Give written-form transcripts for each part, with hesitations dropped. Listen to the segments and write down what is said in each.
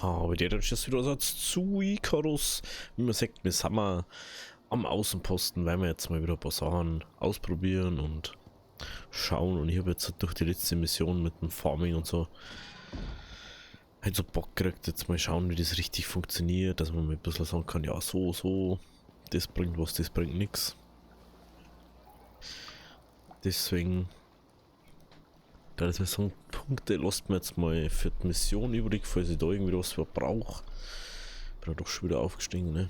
Aber der dann ist wieder Satz zu Icarus. Wie man sagt, wir sind wir am Außenposten, weil wir jetzt mal wieder ein paar Sachen ausprobieren und schauen. Und ich habe jetzt durch die letzte Mission mit dem Farming und so halt so Bock gekriegt, jetzt mal schauen, wie das richtig funktioniert, dass man mal ein bisschen sagen kann, ja so, das bringt was, das bringt nichts. Deswegen, da ist mir so Punkte, lasst mir jetzt mal für die Mission übrig, falls ich da irgendwie was brauche. Bin ja doch schon wieder aufgestiegen, ne?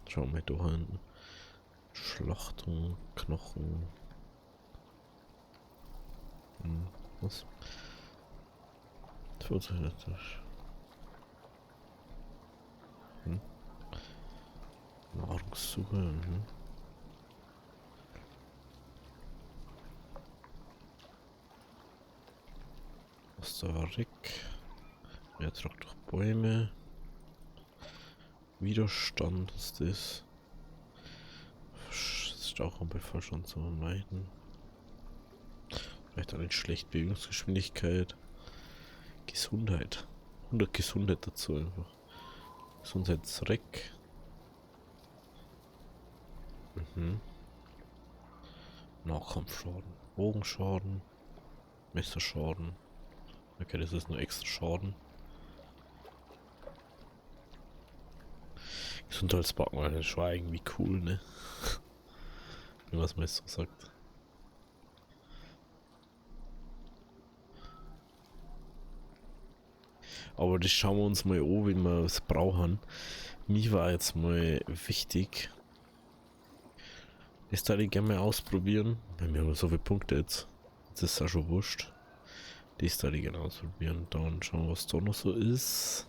Schauen wir da hinten. Schlachtung, Knochen. Was? Nahrungssuche. Was da weg? Mehr Trag durch Bäume. Widerstand ist das. Stauchunbefall schon zu vermeiden. Vielleicht auch nicht schlecht Bewegungsgeschwindigkeit. Gesundheit. 100 Gesundheit dazu einfach. Gesundheitsreck. Nahkampfschaden. Bogenschaden. Messerschaden. Okay, das ist nur extra Schaden. Gesundheitsbacken, das ist schon irgendwie cool, ne? Wie man es meist so sagt. Aber das schauen wir uns mal an, wie wir es brauchen. Mir war jetzt mal wichtig, das da ich gerne mal ausprobieren. Weil wir haben so viele Punkte jetzt. Das ist ja schon wurscht. Das da ich gerne ausprobieren. Dann schauen, was da noch so ist.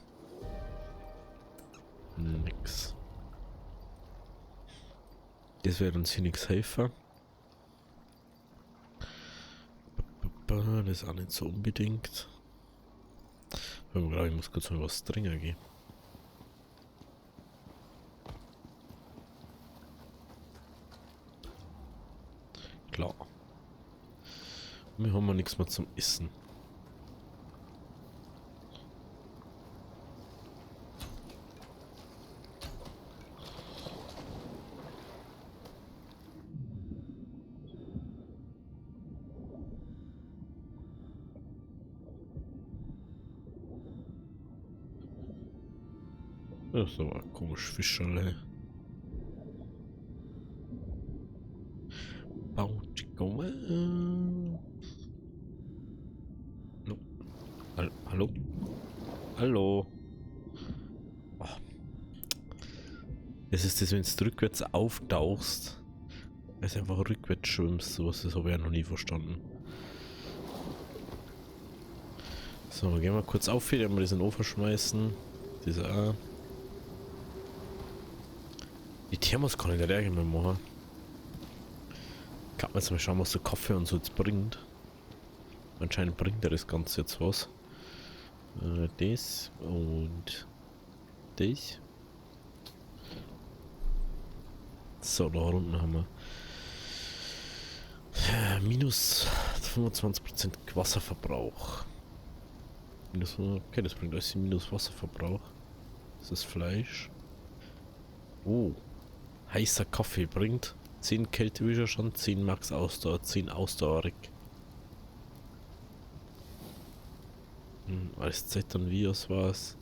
Nix. Das wäre uns hier nichts helfen. Das ist auch nicht so unbedingt. Ich muss kurz mal was trinken gehen. Klar. Wir haben nichts mehr zum Essen. Das ist aber komisch, Fischerle. Hallo? Hallo? Oh. Es ist das, wenn du rückwärts auftauchst, also einfach rückwärts schwimmst, sowas, das habe ich ja noch nie verstanden. So, gehen wir kurz auf, hier, wir diesen Ofen schmeißen. Dieser die Thermos kann ich nicht mehr machen. Kann man jetzt mal schauen, was der Kaffee und so jetzt bringt. Anscheinend bringt er das Ganze jetzt was. Das und das. So, da unten haben wir minus 25% Wasserverbrauch. Okay, das bringt alles minus Wasserverbrauch. Das ist Fleisch. Oh, heißer Kaffee bringt 10 Kältewiderstand, 10 Max Ausdauer, 10 Ausdauerrick. Als Zeit dann wie, was war's?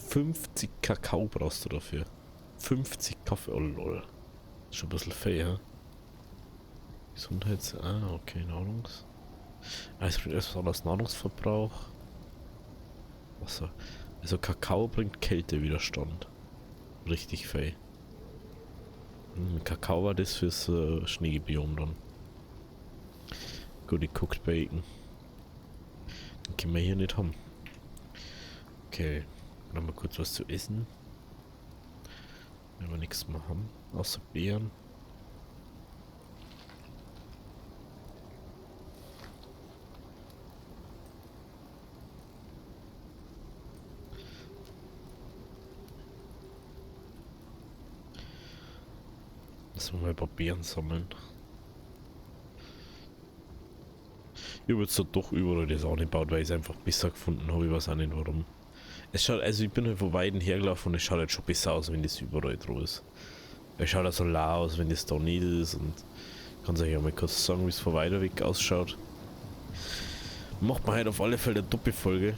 $50 Kakao brauchst du dafür. 50 Kaffee, oh lol. Ist schon ein bisschen fair. Gesundheits... Ah, okay, Nahrungs... es bringt erstmal das Nahrungsverbrauch. Wasser. Also Kakao bringt Kältewiderstand. Richtig fähig. Kakao war das fürs Schneebiom dann. Gut, Cooked Bacon. Den können wir hier nicht haben. Okay, dann haben wir kurz was zu essen. Wenn wir nichts mehr haben, außer Beeren. Lassen wir mal ein paar Beeren sammeln. Ich habe jetzt so doch überall das angebaut, weil ich es einfach besser gefunden habe. Ich weiß auch nicht warum. Es schaut, also ich bin halt von Weiden hergelaufen und es schaut halt schon besser aus, wenn das überall drauf ist. Es schaut auch so lau aus, wenn das da nicht ist, und ich kann euch ja mal kurz sagen, wie es von weiter weg ausschaut. Macht man halt auf alle Fälle eine Doppelfolge.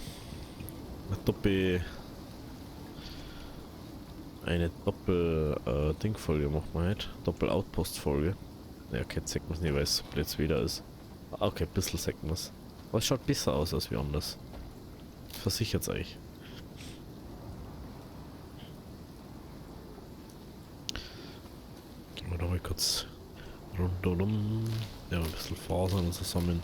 Eine Doppel-Ding-Folge macht man halt. Doppel-Outpost-Folge. Ja, okay, jetzt sagt man es nicht, weil es so blöd wieder ist. Okay, ein bisschen sagt man es. Aber es schaut besser aus als wie anders. Versichert's euch. Gehen wir da mal kurz rundum. Ja, ein bisschen Fasern zusammen.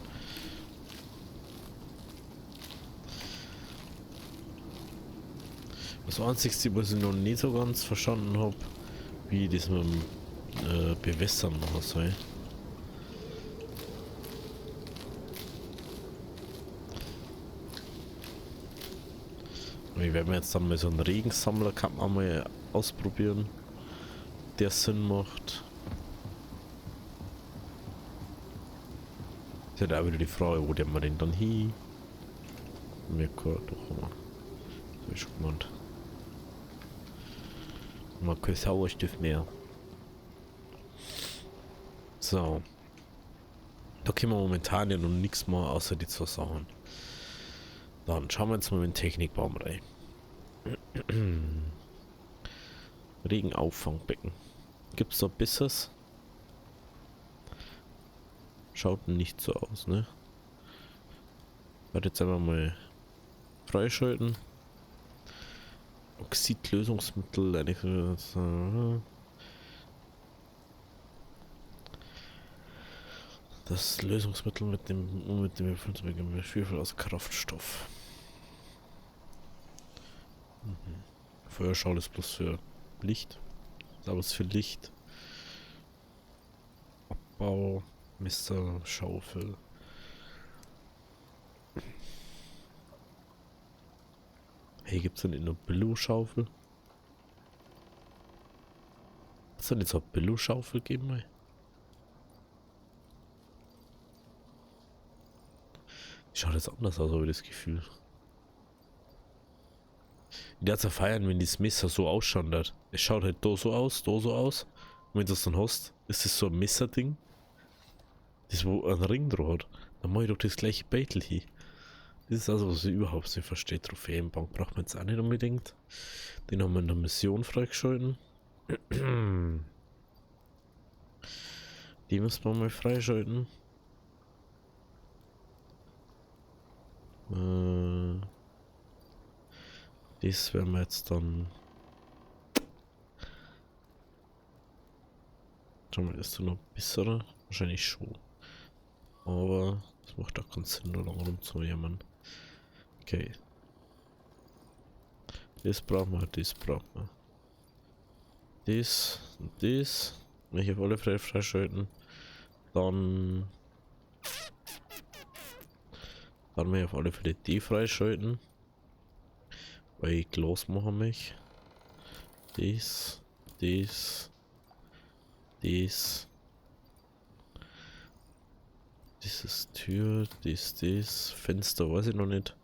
Das Einzige, was ich noch nicht so ganz verstanden habe, wie ich das mit dem Bewässern machen soll. Ich werde mir jetzt dann mal so einen Regensammler kann man mal ausprobieren, der Sinn macht. Ist halt auch wieder die Frage, wo der man den dann hin? Mir gehört doch mal. Das hab ich schon gemeint. Man kein Sauerstoff mehr. So. Da können wir momentan ja noch nichts mehr außer die zwei Sachen. Dann schauen wir jetzt mal in den Technikbaum rein. Regenauffangbecken. Gibt es da Besseres? Schaut nicht so aus, ne? Warte, jetzt einfach mal freischalten. Oxidlösungsmittel, das Lösungsmittel mit dem Schwefel aus Kraftstoff. Feuerschale ist bloß für Licht. Aber es ist für Licht. Abbau, Mister, Schaufel. Hey, gibt's denn eine Billo-Schaufel? Hat's denn jetzt auch Billo-Schaufel geben? Mal? Schaut jetzt anders aus, habe ich das Gefühl. Ich darf ja feiern, wenn das Messer so ausschaut hat. Es schaut halt da so aus, da so aus. Und wenn du das dann hast, ist das so ein Messerding. Das wo ein Ring drauf hat. Dann mach ich doch das gleiche Beitel hier. Das ist also, was ich überhaupt nicht verstehe. Trophäenbank braucht man jetzt auch nicht unbedingt. Den haben wir in der Mission freigeschalten. Die müssen wir mal freischalten. Das werden wir jetzt dann. Schauen wir, ist da noch besser? Wahrscheinlich schon. Aber es macht auch keinen Sinn, da lang rumzujammern. Okay. Das brauchen wir, das brauchen wir. Das und das. Wenn ich auf alle Fälle freischalten. Dann wir auf alle Fälle die freischalten. Weil ich Glas machen möchte. Das. Das ist Tür, das Fenster, weiß ich noch nicht.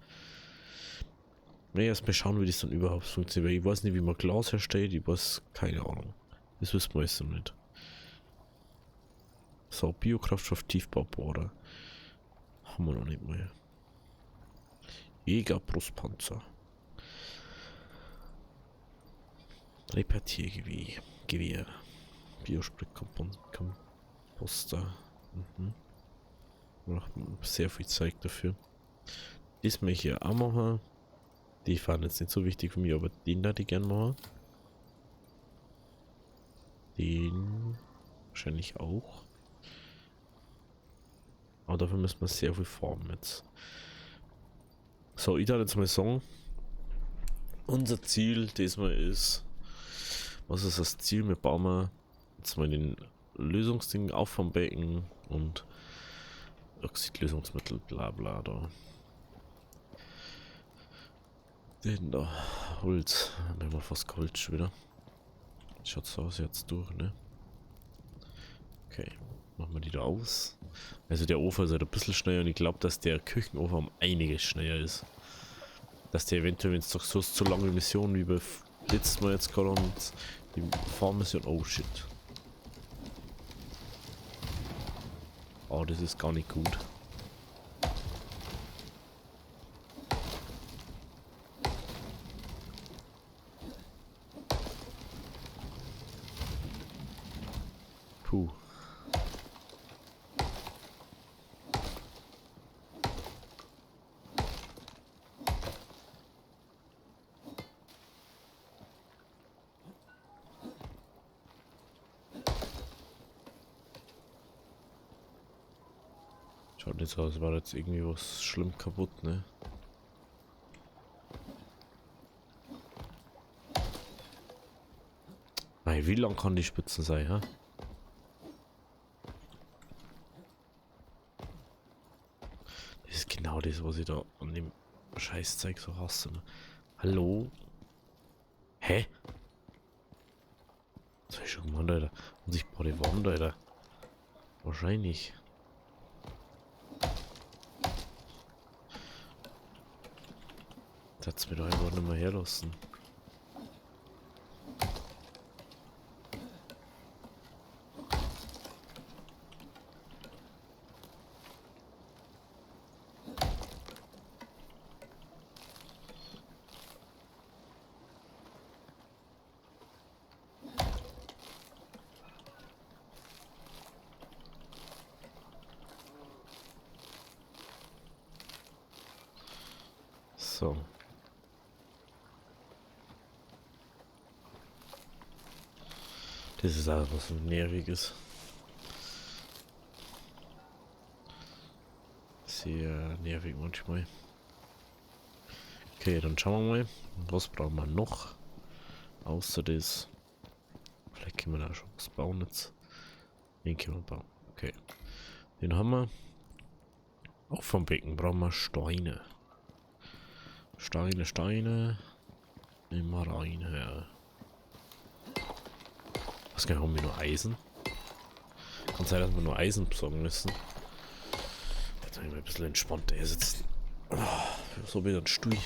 Erst mal schauen, wie das dann überhaupt funktioniert. Weil ich weiß nicht, wie man Glas herstellt, ich weiß keine Ahnung. Das wissen wir jetzt noch nicht. So, Biokraftstoff Tiefbaubohrer. Haben wir noch nicht mal. Jäger Brustpanzer. Repartiergewehr. Biospritkomposter. Macht sehr viel Zeit dafür. Das möchte ich hier auch machen. Die fahren jetzt nicht so wichtig für mich, aber den da die gerne machen. Den wahrscheinlich auch. Aber dafür müssen wir sehr viel farmen jetzt. So, ich darf jetzt mal sagen, unser Ziel diesmal ist, was ist das Ziel? Wir bauen jetzt mal den Lösungsding auf vom Becken und Oxidlösungsmittel, bla bla da. Den da, Holz, haben wir fast geholt schon wieder. Schaut so aus jetzt durch, ne? Okay, machen wir die da aus. Also der Ofen ist halt ein bisschen schneller und ich glaube, dass der Küchenofen um einiges schneller ist. Dass der eventuell, wenn es doch so lange Mission wie bei letztes Mal jetzt gerade und die Fahrmission, oh shit. Oh, das ist gar nicht gut. Puh. Schaut nicht so aus, war jetzt irgendwie was schlimm kaputt, ne? Mei, wie lang kann die Spitzen sein, ha? Das ist genau das, was ich da an dem Scheißzeug so hasse. Ne? Hallo? Hä? Das hab ich schon gemacht, Alter. Unsichtbare Wand, Alter. Wahrscheinlich. Das hat's mir doch einfach nicht mehr herlassen. So. Das ist auch was Nerviges. Sehr nervig manchmal. Okay, dann schauen wir mal. Was brauchen wir noch? Außer das. Vielleicht können wir da schon was bauen jetzt. Den können wir bauen. Okay. Den haben wir. Auch vom Becken brauchen wir Steine. Steine. Immer rein her. Was genau, haben wir nur Eisen? Kann sein, dass wir nur Eisen besorgen müssen. Jetzt haben wir ein bisschen entspannter hier sitzen. Oh, so wieder ein Stuhl.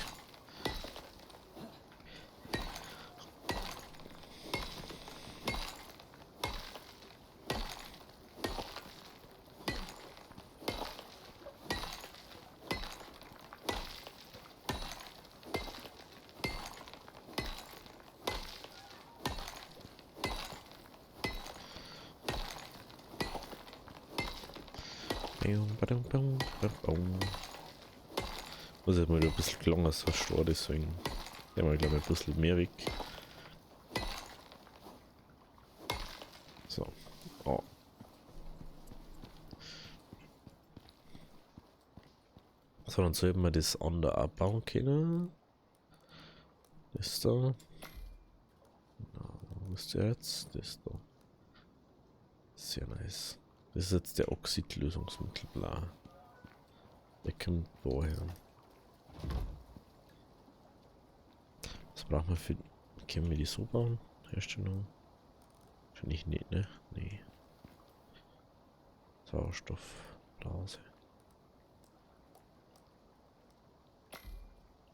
Muss jetzt mal ein bisschen gelangen, als Stor, deswegen der mal glaube ich ein bisschen mehr weg. So. Oh. So, dann sollten wir das andere abbauen können. Das da. Wo ist der jetzt? Das da. Sehr nice. Das ist jetzt der Oxidlösungsmittel, bla. Der kommt woher? Was brauchen wir für... Können wir die so bauen? Herstellung? Wahrscheinlich nicht, ne? Nee. Sauerstoffblase.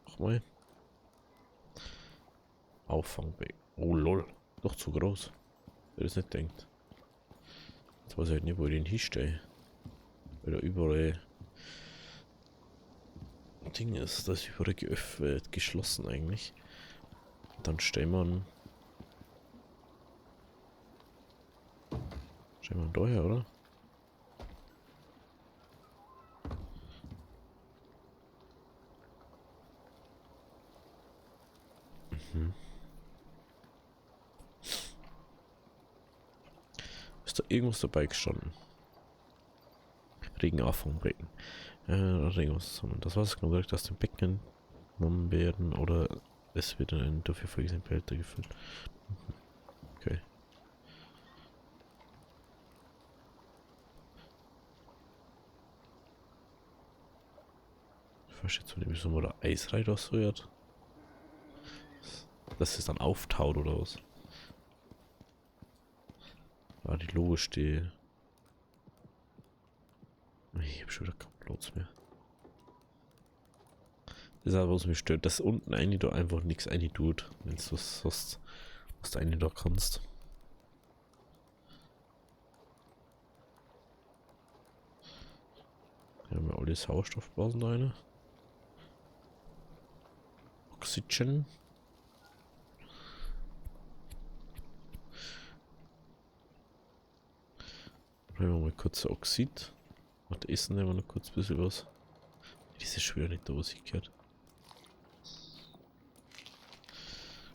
Nochmal. Auffangbecken. Oh lol. Doch zu groß. Wer das nicht denkt. Jetzt weiß ich halt nicht, wo ich den hinstelle. Weil da überall Ding ist, das ist überall geöffnet, geschlossen eigentlich. Dann stellen wir einen. Stellen wir einen daher, oder? Mhm. Ist da irgendwas dabei gestanden? Regenauffangbecken. Regenwasser. Das Wasser kann direkt aus dem Becken genommen werden oder es wird in einen dafür vorgesehenen Behälter gefüllt. Mhm. Okay. Ich verstehe jetzt nicht, wieso man da Eis rein rausrührt. Dass es dann auftaut oder was? War die logisch, die. ich hab schon wieder keinen Platz mehr. Das ist auch, was mich stört, dass unten eine da einfach nichts eine tut, wenn du was hast, was du eine da kannst. Hier haben wir alle Sauerstoffblasen da rein. Oxygen. Nehmen wir mal kurz Oxid. Und essen nehmen wir noch kurz ein bisschen was. Diese schwer nicht da, was ich gehört.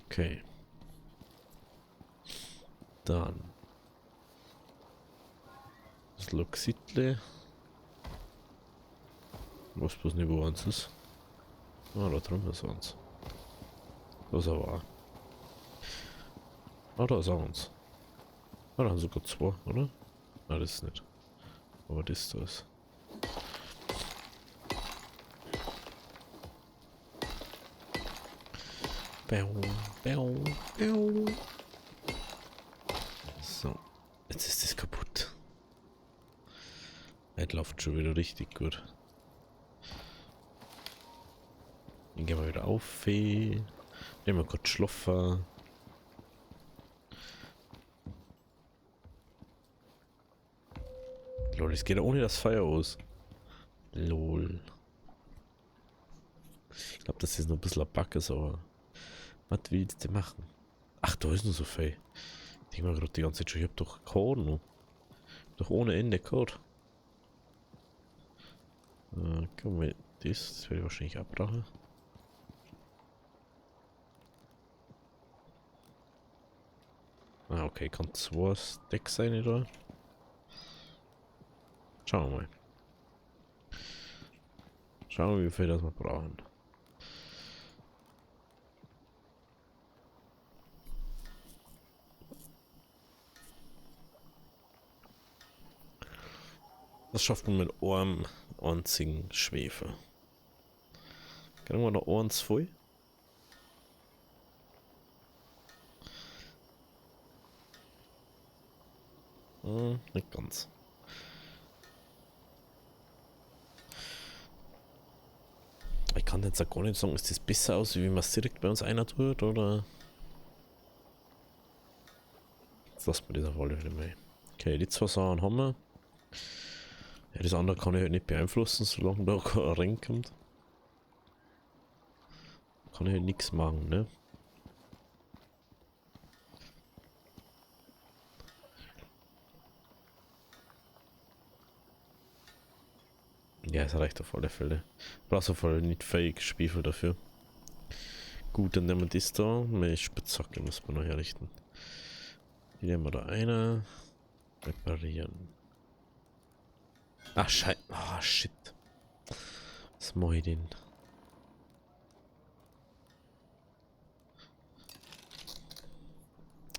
Okay. Dann. Das Oxidle. Was bloß nicht, wo eins ist. Ah, da drüben ist eins. Da ist aber auch. Ah, da ist auch eins. Ah, da haben sogar zwei, oder? Nein, das ist nicht. Aber das da ist. Bäu, bäu, bäu. So. Jetzt ist das kaputt. Das läuft schon wieder richtig gut. Dann gehen wir wieder auf. Nehmen wir kurz schlafen. Lol, es geht ohne das Feuer aus. Lol. Ich glaube, das ist noch ein bisschen ein Bug ist, aber was willst du machen? Ach, da ist noch so viel. Ich denke mal gerade die ganze Zeit schon, ich hab doch Code noch. Doch ohne Ende Code. Können wir das werde ich wahrscheinlich abbrauchen. Ah, okay, kann 2 Stacks sein da. Schauen wir mal. Schauen wir, wie viel das wir brauchen. Das schafft man mit einem einzigen Schwefel. Können wir noch eins voll? Nicht ganz. Ich kann jetzt auch gar nicht sagen, ist das besser aus, wie man es direkt bei uns einer tut, oder? Jetzt lassen wir das auf alle Fälle mal. Okay, die 2 Sachen haben wir. Ja, das andere kann ich halt nicht beeinflussen, solange da kein Ring kommt. Kann ich halt nichts machen, ne? Ja, es reicht auf alle Fälle. Brauchst auf alle Fälle nicht fähig Spiegel dafür. Gut, dann nehmen wir das da. Meine Spitzhacke muss man noch herrichten. Die nehmen wir da eine. Reparieren. Ach, Scheiße. Ah, shit. Was mache ich denn?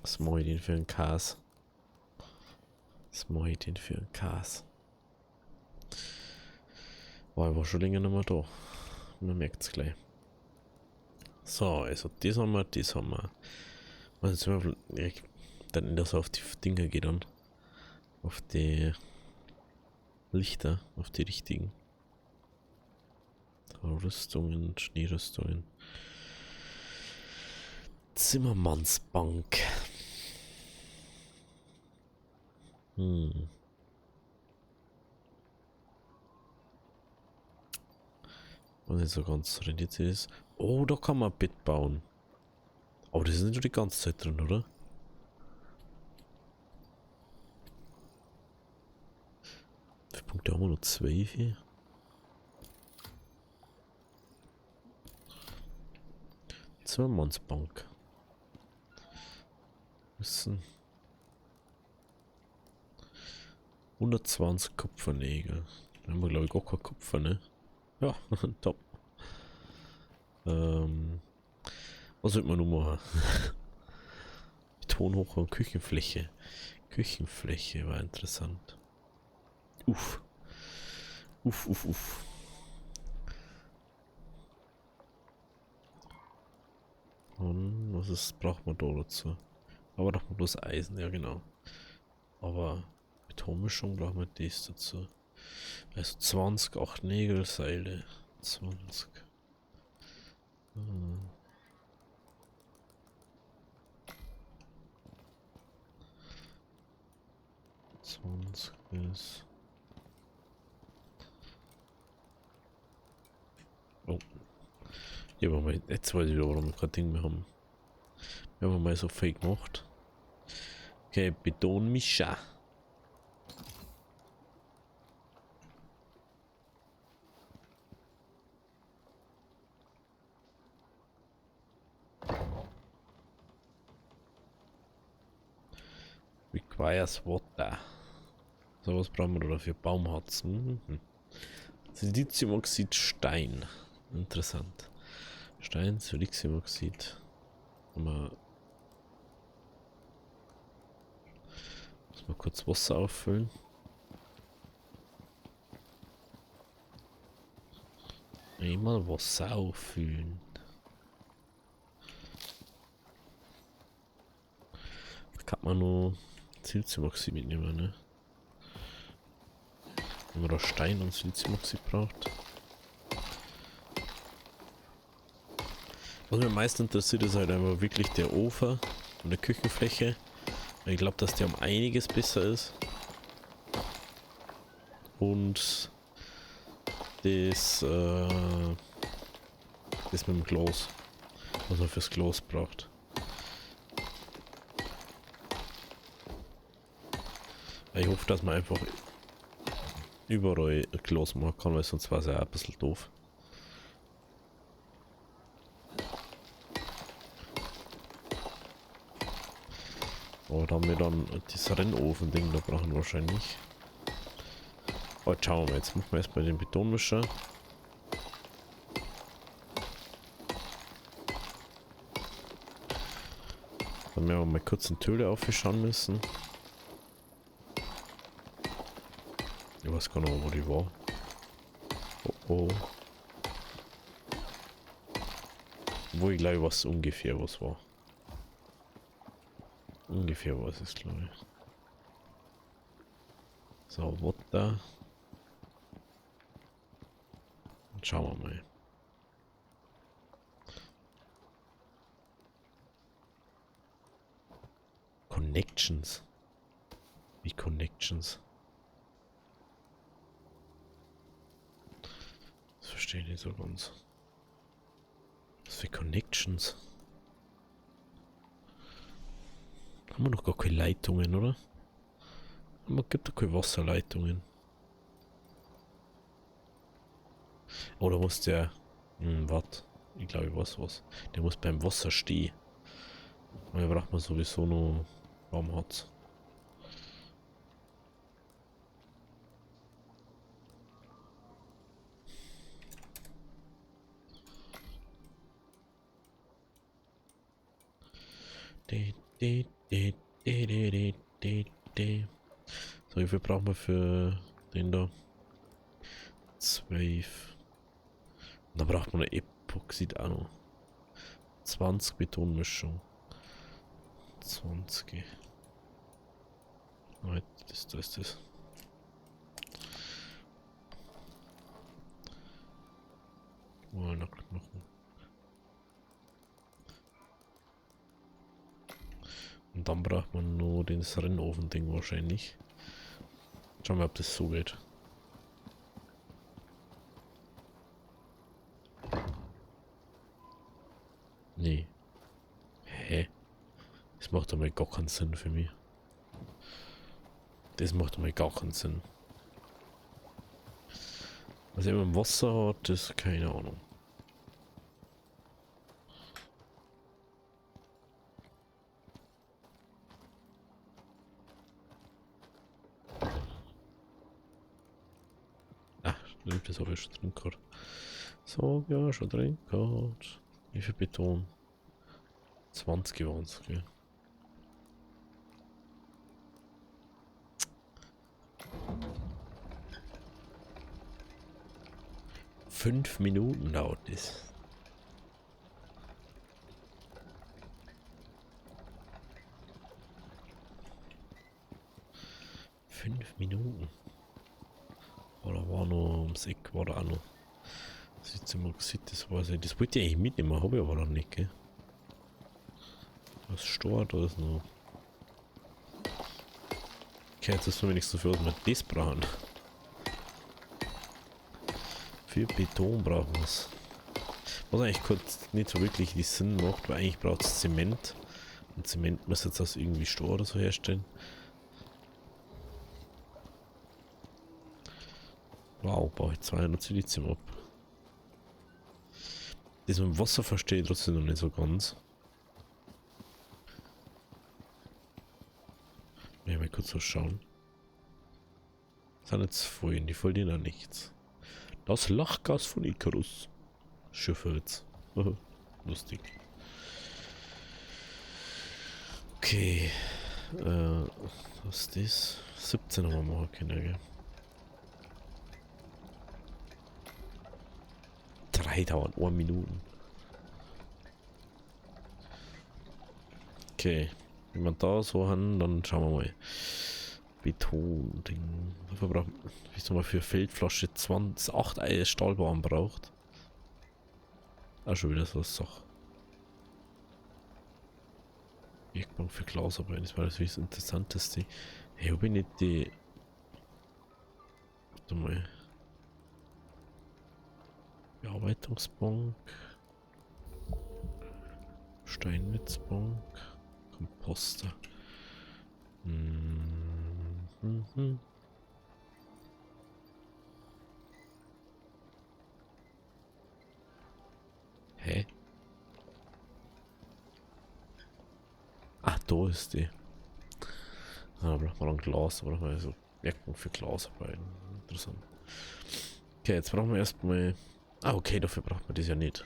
Was mache ich denn für ein Kas? Was mache ich denn für ein Kas? War ich war schon länger nicht mehr da. Man merkt es gleich. So, also das haben wir, das haben wir. Und jetzt sind wir dann das auf die Dinger geht dann. Auf die Lichter, auf die richtigen. Rüstungen, Schneerüstungen. Zimmermannsbank. Was nicht so ganz rendiert ist. Oh, da kann man ein Bett bauen. Aber das ist nicht nur die ganze Zeit drin, oder? Wie viele Punkte haben wir noch? 2 hier. Zimmermannsbank. Müssen 120 Kupfernägel. Da haben wir glaube ich gar keinen Kupfer, ne? Ja, top. Was wird man nun machen? Betonhoch und Küchenfläche. Küchenfläche war interessant. Uff. Uff, uff, uff. Und was ist, braucht man da dazu? Aber doch bloß Eisen, ja genau. Aber Betonmischung brauchen wir das dazu. Also 20, 8 Nägelseile. 20. Hm. 20 ist. Oh. Ja, aber mal, jetzt weiß ich wieder, warum wir kein Ding mehr haben. Wir haben mal so fake gemacht. Okay, Betonmischer. Requires water. So was brauchen wir da für Baumharz. Mhm. Siliziumoxid Stein. Interessant. Stein, Siliziumoxid. Muss mal kurz Wasser auffüllen. Einmal Wasser auffüllen. Da kann man nur Siliziumoxid mitnehmen, ne? Wenn man da Stein und Siliziumoxid braucht. Was mich am meisten interessiert, ist halt einfach wirklich der Ofen und der Küchenfläche. Ich glaube, dass der um einiges besser ist. Und das mit dem Glas, was man fürs Glas braucht. Ich hoffe, dass man einfach überall ein Glas machen kann, weil sonst war es ja auch ein bisschen doof. Aber da haben wir dann das Rennofen-Ding, da brauchen wir wahrscheinlich. Aber jetzt schauen wir mal, jetzt machen wir erstmal den Betonmischer. Dann werden wir mal kurz eine Töle aufschauen müssen. Ich weiß gar nicht, wo die war. Oh oh. Wo ich glaube, was ungefähr was war. Ungefähr was ist, glaube ich. So, Water. Und schauen wir mal. Connections. Wie Connections? Das verstehe ich nicht so ganz. Was für Connections? Haben wir noch gar keine Leitungen, oder? Man gibt doch keine Wasserleitungen. Oder muss der... warte. Ich glaube, ich weiß was. Der muss beim Wasser stehen. Weil braucht man sowieso noch Baumharz. So, wie viel brauchen wir für den da? 12. Da braucht man eine Epoxid auch noch. 20 Betonmischung. 20. Nein, da ist das. Mal noch machen. Und dann braucht man nur das Rennofen-Ding wahrscheinlich. Schauen wir, ob das so geht. Nee. Hä? Das macht einmal gar keinen Sinn für mich. Das macht einmal gar keinen Sinn. Was er im Wasser hat, ist keine Ahnung. Ah, stimmt, das habe ich schon drin gehabt. So, ja, schon drin gehabt. Wie viel Beton? 20 waren es, gell? Fünf Minuten dauert das. Fünf Minuten. Oder war noch ums Eck, war da auch noch. Das ist jetzt immer gesagt, das weiß ich. Das wollte ich eigentlich mitnehmen, habe ich aber noch nicht, gell? Was steht da ist noch? Okay, jetzt ist wenigstens dafür, dass wir das brauchen. Für Beton brauchen wir es. Was eigentlich kurz nicht so wirklich die Sinn macht, weil eigentlich braucht es Zement. Und Zement muss jetzt aus irgendwie Stroh oder so herstellen. Wow, baue ich 200 Silizium ab. Das mit dem Wasser verstehe ich trotzdem noch nicht so ganz. Ja, mal kurz so schauen. Sind jetzt Folien, die folgen ja nichts. Das Lachgas von Icarus. Schiffholz. Lustig. Okay. Was ist das? 17 haben wir machen können, gell? 3 dauert 1 Minuten. Okay. Wenn wir da so haben, dann schauen wir mal. Beton-Ding. Dafür braucht man, wie soll man für Feldflasche 20, 8 Eier Stahlbahn braucht. Auch schon wieder so eine Sache. Werkbank für Glasarbeit, das war das Interessanteste. Hey, habe ich nicht die. Warte mal. Bearbeitungsbank. Steinmetzbank. Komposter. Mhm. Hä? Ah, da ist die. Ah, da braucht man ein Glas, da braucht man also Werkbank für Glasarbeiten. Interessant. Okay, jetzt brauchen wir erstmal. Ah, okay, dafür braucht man das ja nicht.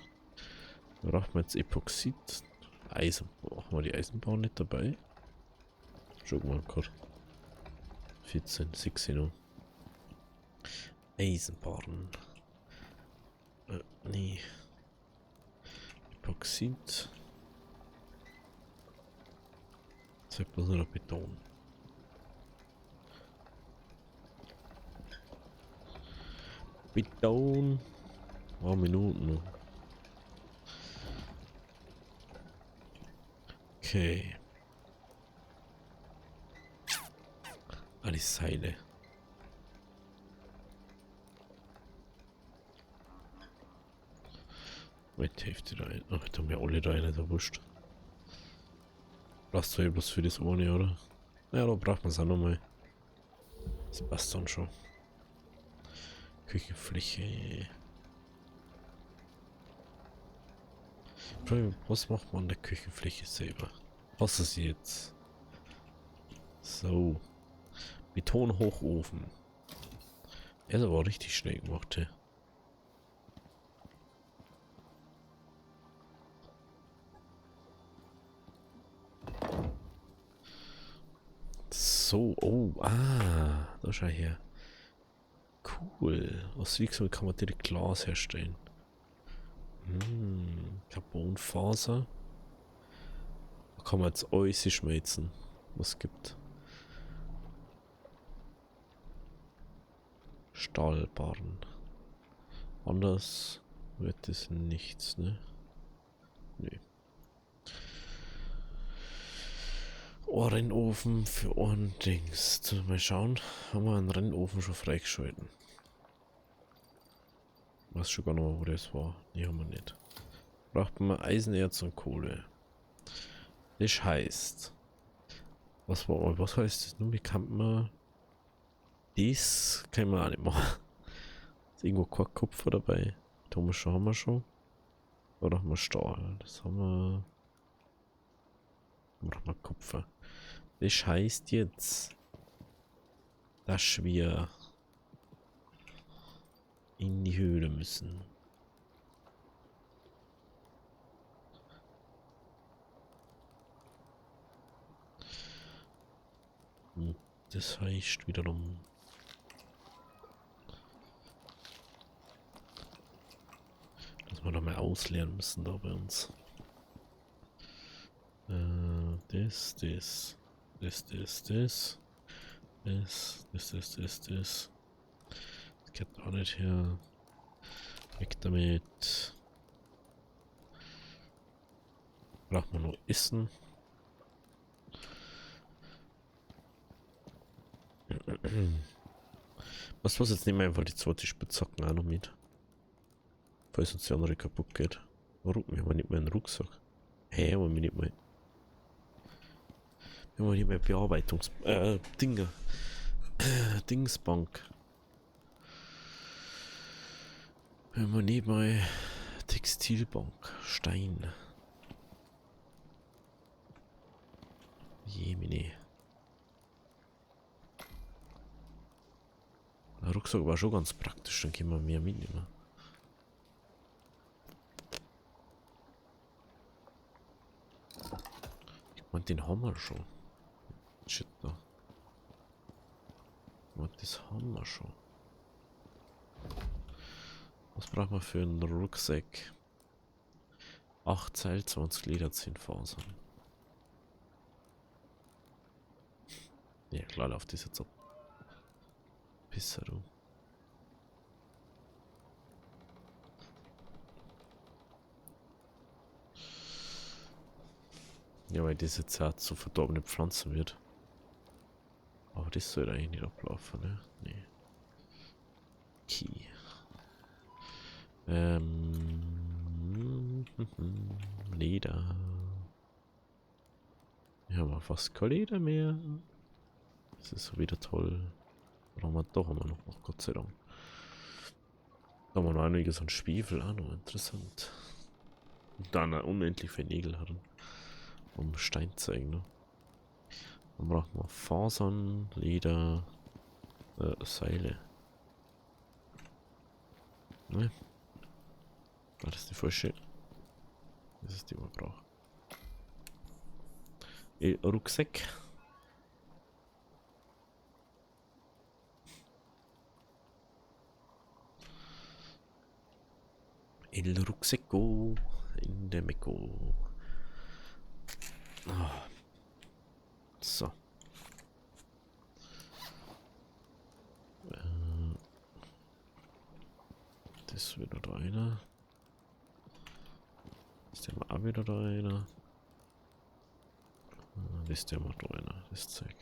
Da braucht man jetzt Epoxid. Eisen. Haben wir die Eisenbahn nicht dabei? Schauen wir mal kurz. 14, 16 noch. Eisenbahn. Nee. Epoxid. Zeigt bloß nur noch Beton. Beton. Oh, Minuten noch. Okay. Ah, die Seile. Mit Hälfte rein. Ach, da haben wir alle rein, ist ja wurscht. Brauchst du ja bloß für das ohne, oder? Ja, da braucht man es auch nochmal. Das passt dann schon. Küchenfläche. Was macht man an der Küchenfläche selber? Was ist jetzt? So. Betonhochofen. Er ist aber richtig schnell gemacht, hey. So, oh, da schau her. Cool. Aus Wixel kann man direkt Glas herstellen. Carbonfaser. Da kann man jetzt alles schmelzen. Was gibt? Stahlbarren. Anders wird es nichts, ne? Nee. Rennofen für Ohrendings. Mal schauen. Haben wir einen Rennofen schon freigeschalten? Weiß schon gar noch, wo das war. Nee, haben wir nicht. Braucht man Eisenerz und Kohle. Das heißt. Was heißt das nun? Wie kann man. Das kann man auch nicht machen. Ist irgendwo kein Kupfer dabei. Thomas haben wir schon. Oder haben wir Stahl? Das haben wir. Dann brauchen wir Kupfer. Das heißt jetzt, dass wir in die Höhle müssen. Und das heißt wiederum, dass wir da mal ausleeren müssen da bei uns. Das. Das Geht auch nicht her. Weg damit. Braucht man noch Essen. Was jetzt nehmen wir einfach die zweite Spitzhacken auch noch mit. Falls uns die andere kaputt geht. Warum? Wir haben nicht mehr einen Rucksack. Hä, aber wir nicht mehr. Wir haben nicht mehr Bearbeitungs... Dinger. Dingsbank. Wir haben nicht mal Textilbank. Stein. Jemine. Der Rucksack war schon ganz praktisch, dann können wir mehr mitnehmen. Ich meine, den haben wir schon. Shit da. Ich meine, das haben wir schon. Was brauchen wir für einen Rucksack? 8 Seil, 20 Leder, 10 Fasern. Ja klar, läuft das jetzt ab. Pisser du. Ja, weil das jetzt auch zu verdorbene Pflanzen wird. Aber das soll eigentlich nicht ablaufen, ne? Nee. Okay. Leder. Wir haben fast kein Leder mehr. Das ist so wieder toll. Doch haben wir noch, Gott sei Dank. Da haben wir noch einiges an Spiegel, auch noch interessant. Und dann unendlich viele Nägel hatten. Um Stein zeigen, ne? Dann brauchen wir Fasern, Leder, Seile. Ne? War das die falsche? Das ist die, man braucht. Rucksack. El Rucksacco in der Mekko. Oh. So. Das wieder da einer. Ist der mal auch wieder da einer. Das ist der mal da einer. Das Zeug.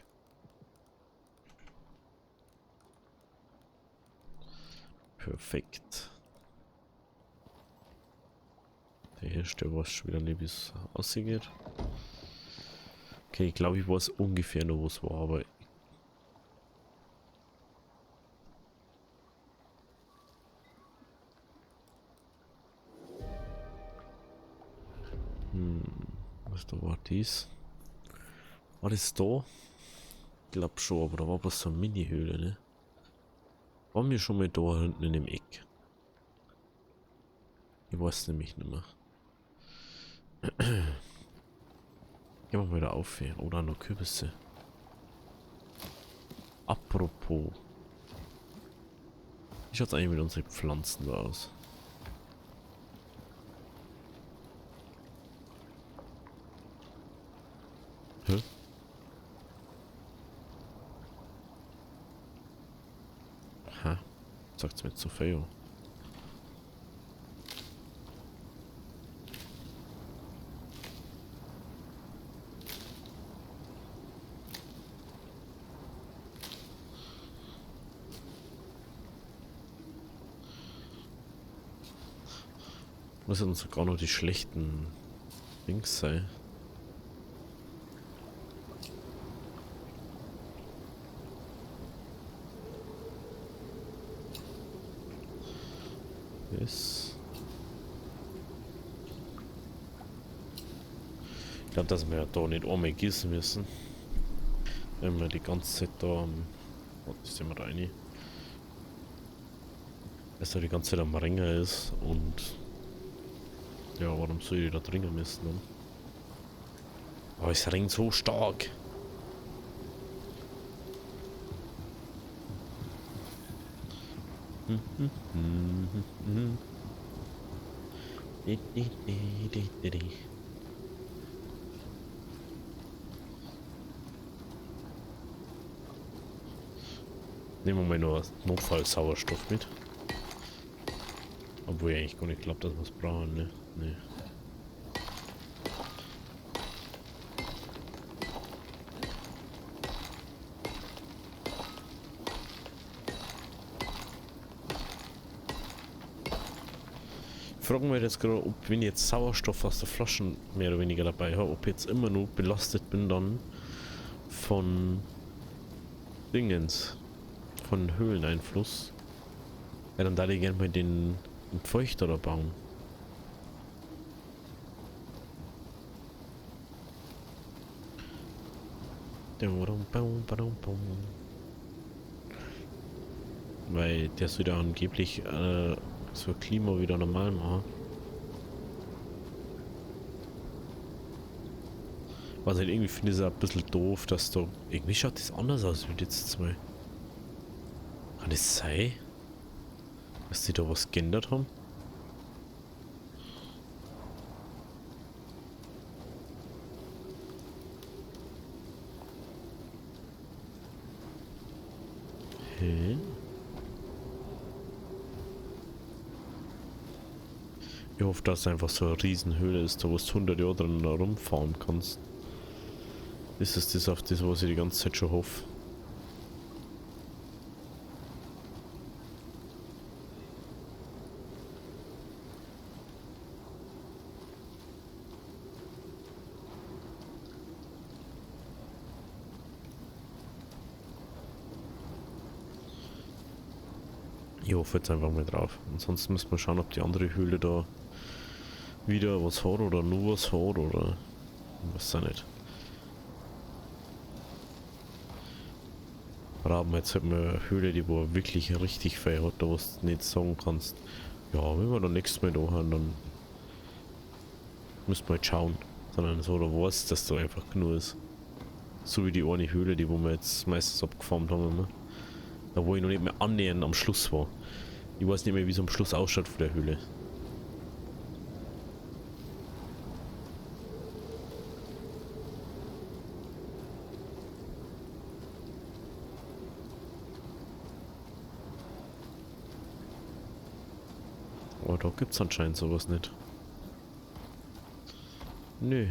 Perfekt. Der Hersteller weiß schon wieder nicht, wie es aussieht. Okay, ich glaube, ich weiß ungefähr noch, wo es war, aber was da war dies? War das da? Ich glaube schon, aber da war was so eine Mini-Höhle, ne? Waren wir schon mal da hinten in dem Eck? Ich weiß nämlich nicht mehr. Gehen wir mal wieder auf hier. Oder noch Kürbisse. Apropos. Wie schaut es eigentlich mit unseren Pflanzen da aus? Hä? Ha? Sagt's mir zu viel. Müssen sogar noch die schlechten Dings sein. Yes. Ich glaube, dass wir ja da nicht einmal gießen müssen. Wenn wir die ganze Zeit da sind wir rein. Dass er die ganze Zeit am Ringer ist und ja, warum soll ich da dringen müssen dann? Aber es ringt so stark. Nehmen wir mal nur Notfall-Sauerstoff mit. Obwohl ich eigentlich gar nicht glaube, dass wir es brauchen, ne? Nee. Ich frage mich jetzt gerade, ob wenn ich jetzt Sauerstoff aus der Flasche mehr oder weniger dabei habe, ob ich jetzt immer nur belastet bin dann von Dingens, von Höhleneinfluss. Ja, dann da ich gerne mal den Feuchterer bauen. Weil der soll ja angeblich so Klima wieder normal machen. Was halt irgendwie finde ich es ein bisschen doof, dass da. Irgendwie schaut das anders aus wie jetzt zwei. Kann das sein? Dass die da was geändert haben? Hä? Ich hoffe, dass es einfach so eine Riesenhöhle ist, da wo du 100 Jahre drin rumfahren kannst. Ist es das auf das, was ich die ganze Zeit schon hoffe? Ich hoffe jetzt einfach mal drauf. Ansonsten müssen wir schauen, ob die andere Höhle da wieder was hat oder nur was hat oder was da nicht. Oder haben wir jetzt halt mal eine Höhle, die wo wirklich richtig fein hat, da was du nicht sagen kannst. Ja, wenn wir dann nächstes Mal da haben, dann müssen wir halt schauen. Sondern so, da weißt, dass da einfach genug ist. So wie die eine Höhle, die wo wir jetzt meistens abgefarmt haben. Immer. Da wo ich noch nicht mehr annähernd am Schluss war. Ich weiß nicht mehr, wie es am Schluss ausschaut von der Höhle. Aber da gibt es anscheinend sowas nicht. Nö.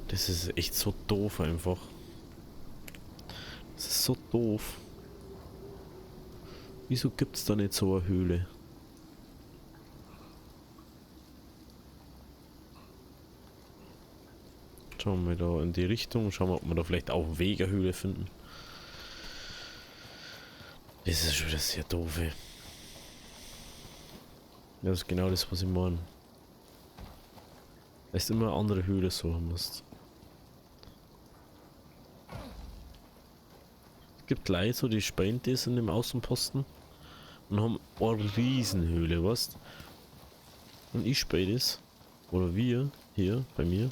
Das ist echt so doof einfach. Das ist so doof. Wieso gibt es da nicht so eine Höhle? Schauen wir da in die Richtung. Schauen wir, ob wir da vielleicht auch eine Wegehöhle finden. Das ist schon wieder sehr doof, ey. Das ist genau das, was ich meine. Es ist immer eine andere Höhle so musst. Es gibt Leute, so die spielen das in dem Außenposten und haben eine Riesenhöhle, weißt? Und ich spiele das, oder wir, hier bei mir,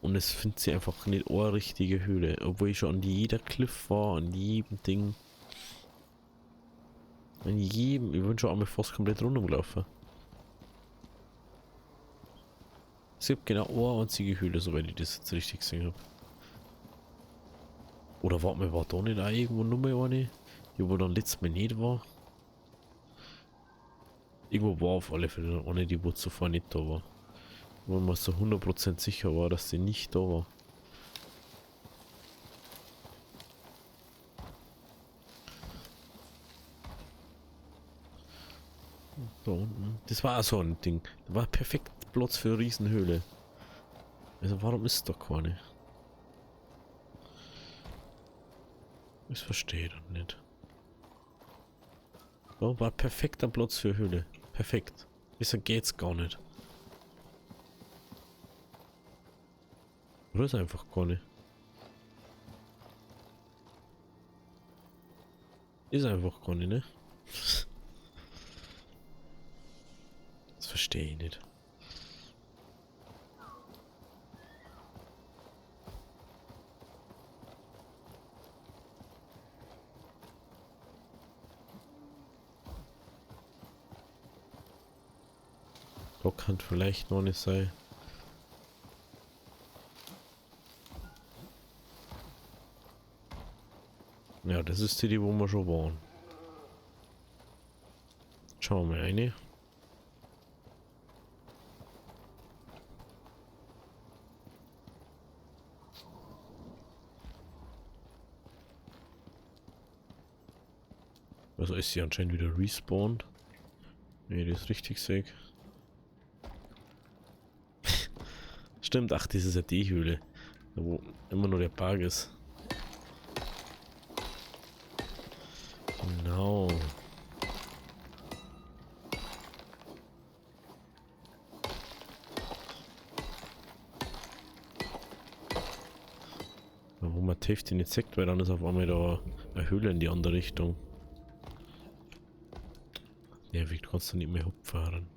und es findet sie einfach nicht eine richtige Höhle, obwohl ich schon an jeder Cliff war, an jedem Ding. An jedem, ich bin schon einmal fast komplett runtergelaufen. Es gibt genau eine einzige Höhle, soweit ich das jetzt richtig gesehen habe. Oder warte mal, war da nicht auch irgendwo Nummer eine? Die wo dann letztes Mal nicht war? Irgendwo war auf alle Fälle eine, die wo zuvor nicht da war. Wo man so 100% sicher war, dass sie nicht da war. Da unten. Das war auch so ein Ding. Da war perfekt Platz für eine Riesenhöhle. Also warum ist da keine? Ich verstehe das nicht. Da war perfekter Platz für Höhle. Perfekt. Besser geht's gar nicht. Oder ist einfach gar nicht. Ist einfach gar nicht, ne? Das verstehe ich nicht. Da kann vielleicht noch nicht sein. Ja, das ist die, wo wir schon waren. Schauen wir mal rein. Also ist sie anscheinend wieder respawned. Ne, das ist richtig sick. Stimmt, ach, das ist ja die Höhle. Wo immer nur der Berg ist. Genau. Wo man Hälfte nicht sieht, weil dann ist auf einmal da eine Höhle in die andere Richtung. Nervig, du kannst da nicht mehr hochfahren.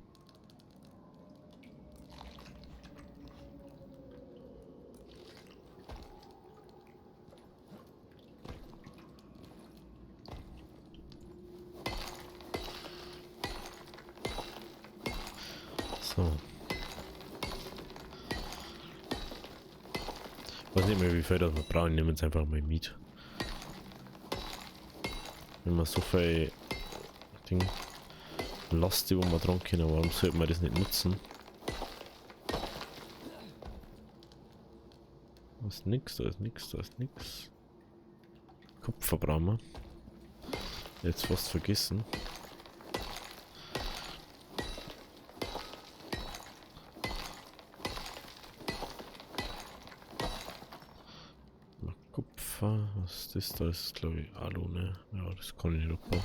So. Ich weiß nicht mehr, wie viel das wir brauchen. Nehmen wir jetzt einfach mal mit. Wenn wir so viel Ding Last, wo wir dran können, warum sollten wir das nicht nutzen? Da ist nix, da ist nix, da ist nix. Kupfer brauchen wir. Jetzt fast vergessen. Kupfer, was ist das? Da ist glaube ich Alu, ne? Ja, das kann ich nicht abbauen.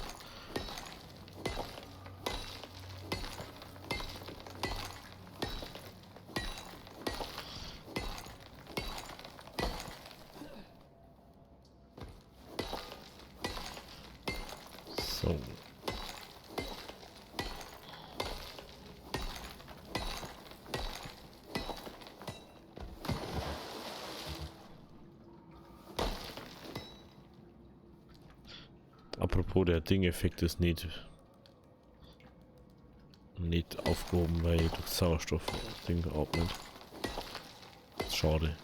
So. Apropos, der Ding-Effekt ist nicht aufgehoben, weil durch Sauerstoff-Ding atmet. Schade.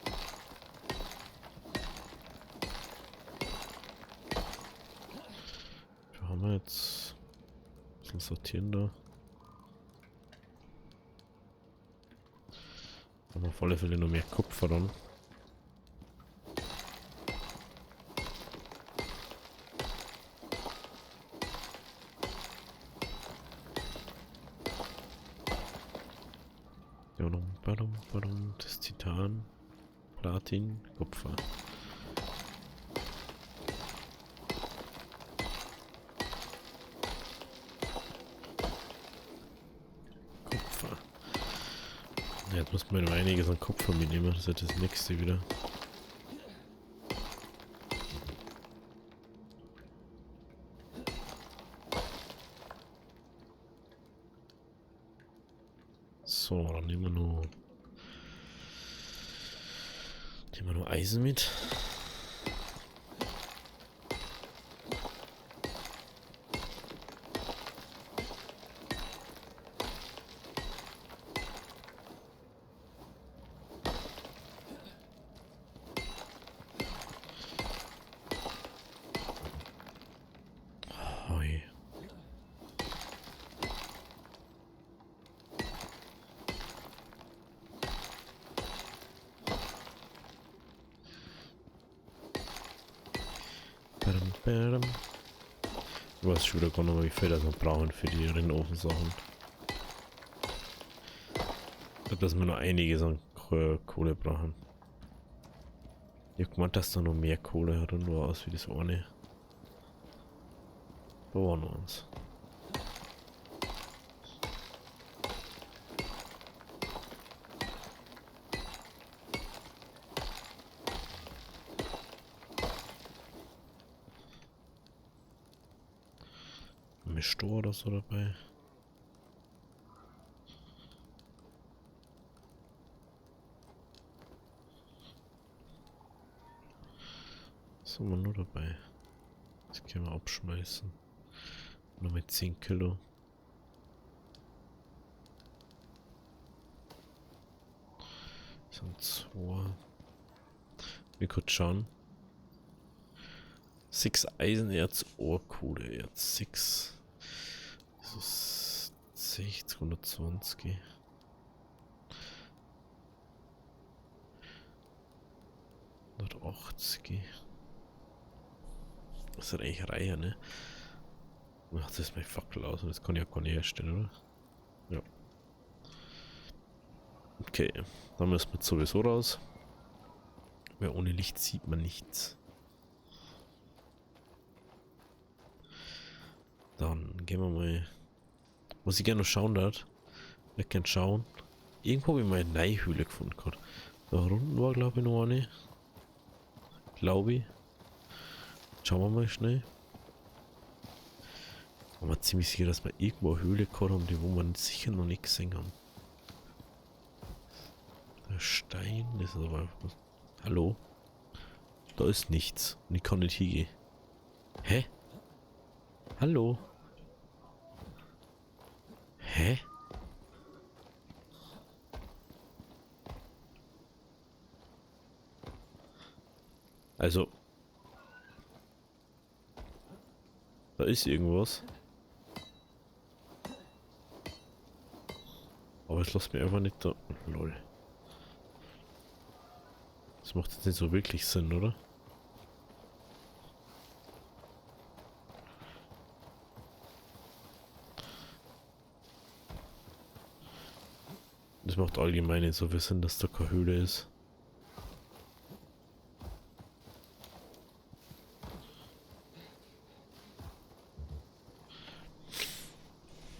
Wir haben jetzt ein bisschen sortieren da. Haben wir auf alle Fälle noch mehr Kupfer dann. Das Titan, Platin, Kupfer. Kupfer. Ja, jetzt muss man noch einiges an Kupfer mitnehmen, das ist das nächste wieder. So, dann nehmen wir nur Eisen mit. Hoi. Ich weiß schon wieder gar nicht mehr, wie viel das wir brauchen für die Rinnofen-Sachen. Ich glaube, dass wir noch einiges an Kohle brauchen. Ich hab gemeint, dass da noch mehr Kohle drin war, als wie das eine. Da waren wir uns. Mischtor oder so dabei. Was haben wir nur dabei? Das können wir abschmeißen. Nur mit 10 Kilo. Das sind 2. Wir kurz schauen. 6 Eisenerz, Ohrkohleerz, 6. Das ist 60, 120. 180. Das ist eigentlich Reihe, ne? Ach, das ist mein Fackel aus und das kann ich ja gar nicht herstellen, oder? Ja. Okay, dann müssen wir jetzt sowieso raus. Weil ohne Licht sieht man nichts. Dann gehen wir mal. Was ich gerne noch schauen darf. Wir können schauen. Irgendwo habe ich mal eine Neihöhle gefunden gerade. Da unten war glaube ich noch eine. Glaube ich. Schauen wir mal schnell. Ich bin mir ziemlich sicher, dass wir irgendwo eine Höhle gehabt haben, die wo wir sicher noch nicht gesehen haben. Der Stein, das ist aber was. Hallo? Da ist nichts. Und ich kann nicht hingehen. Hä? Hallo? Hä? Also. Da ist irgendwas. Aber es lässt mich einfach nicht da. Lol. Das macht jetzt nicht so wirklich Sinn, oder? Das macht allgemein nicht so viel Sinn, dass da keine Höhle ist.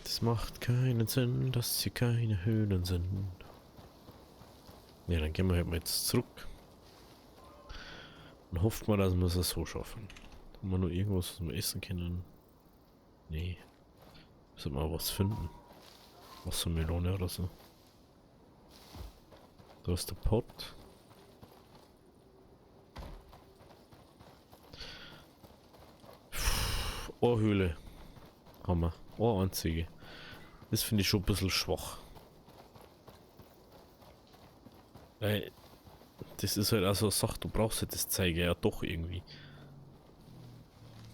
Das macht keinen Sinn, dass sie keine Höhlen sind. Ja, dann gehen wir halt mal jetzt zurück. Und hofft mal, dass wir es so schaffen. Haben wir nur irgendwas, was wir essen können? Nee. Müssen wir mal was finden. Wassermelone oder so. Da ist der Pot. Ohrhöhle. Hammer. Ohranzüge. Das finde ich schon ein bisschen schwach. Weil das ist halt also eine Sache, du brauchst halt das Zeiger ja doch irgendwie.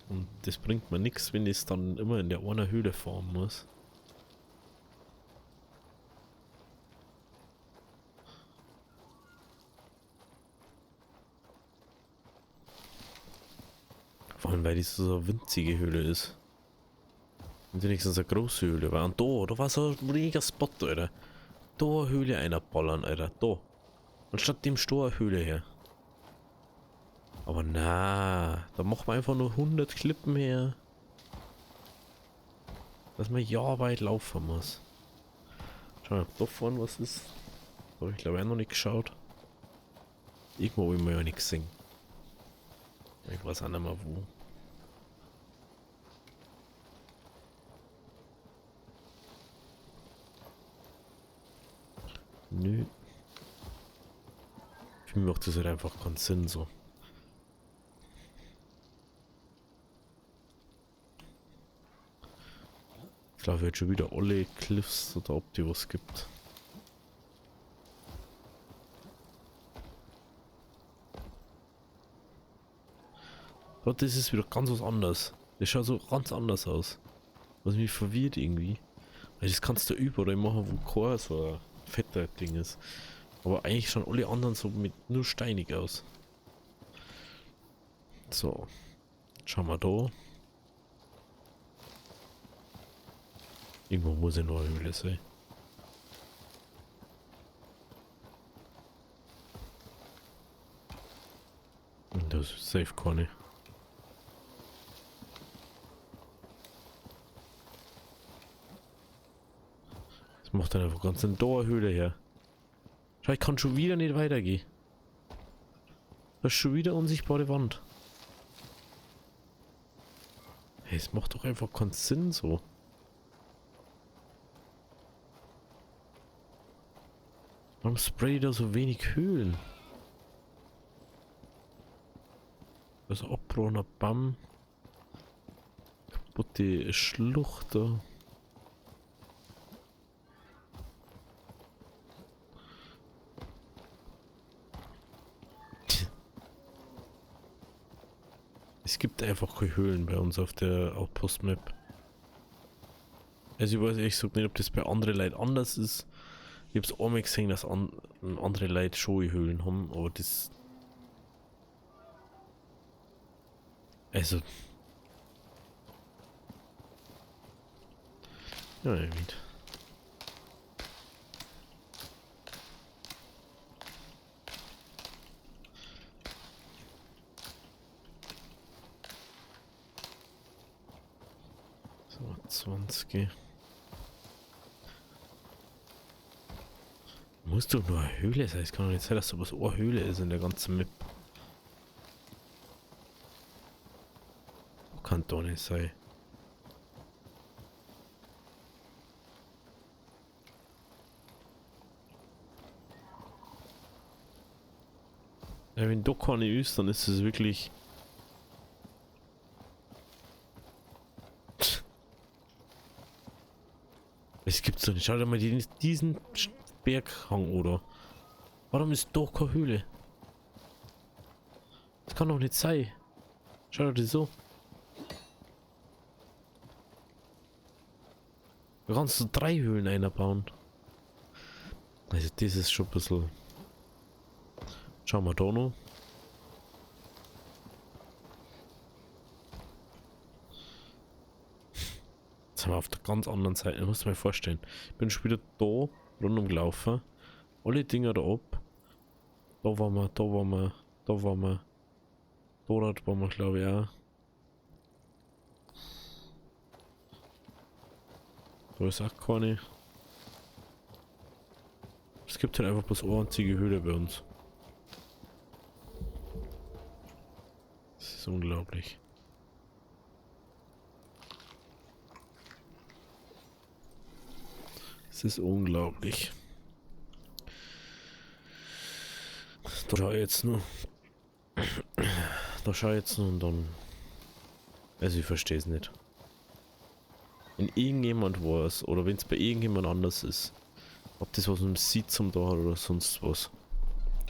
Und das bringt mir nichts, wenn ich es dann immer in der einer Höhle fahren muss. Vor allem, weil das so eine winzige Höhle ist. Und wenigstens eine große Höhle war. Und da war so ein riesiger Spot, Alter. Da eine Höhle einballern, Alter. Da. Anstatt dem Stor eine Höhle her. Aber na, da machen wir einfach nur 100 Klippen her. Dass man ja weit laufen muss. Schauen wir, ob da vorne was ist. Da habe ich glaube ich auch noch nicht geschaut. Irgendwo habe ich mir ja nicht gesehen. Ich weiß auch nicht mehr wo. Nö. Für mich macht das halt einfach keinen Sinn so. Ich glaube jetzt schon wieder alle Cliffs oder ob die was gibt. Aber das ist wieder ganz was anderes. Das schaut so ganz anders aus. Was mich verwirrt irgendwie. Weil das kannst du überall machen, wo kein so ein fetter Ding ist. Aber eigentlich schauen alle anderen so mit nur steinig aus. So. Schauen wir da. Irgendwo muss ja noch eine Höhle sein. Und das ist safe keine. Das macht dann einfach ganz eine Dauerhöhle her. Schau, ich kann schon wieder nicht weitergehen. Das ist schon wieder unsichtbare Wand. Hey, es macht doch einfach keinen Sinn so. Warum spray da so wenig Höhlen? Also abgebrochener Bamm. Kaputte Schlucht da. Das Es gibt einfach keine Höhlen bei uns auf der Outpost-Map. Also ich weiß ehrlich gesagt nicht, ob das bei anderen Leuten anders ist. Ich hab's einmal gesehen, dass andere Leute schon Höhlen haben, aber das... Also... Ja, irgendwie. So, 20. Muss doch nur eine Höhle sein. Es kann doch nicht sein, dass da was eine Höhle ist in der ganzen Map. Kann doch nicht sein. Ja, wenn da keine ist, dann ist es wirklich... Es gibt's doch nicht. Schau dir mal diesen Berghang, oder? Warum ist da keine Höhle? Das kann doch nicht sein. Schau dir das so. Da kannst du 3 Höhlen einbauen. Also das ist schon ein bisschen... Schauen wir da noch. Jetzt sind wir auf der ganz anderen Seite. Ich muss mir vorstellen. Ich bin schon wieder da rundum gelaufen. Alle Dinger da ab. Da waren wir, da waren wir, da waren wir. Dort waren wir, glaube ich, auch. Da ist auch keine. Es gibt halt einfach bloß eine einzige Höhle bei uns. Das ist unglaublich. Es ist unglaublich. Da schau ich jetzt nur. Da schau ich jetzt nur und dann. Also ich verstehe es nicht. Wenn irgendjemand weiß, oder wenn es bei irgendjemand anders ist, ob das was mit dem Sitzum da hat oder sonst was.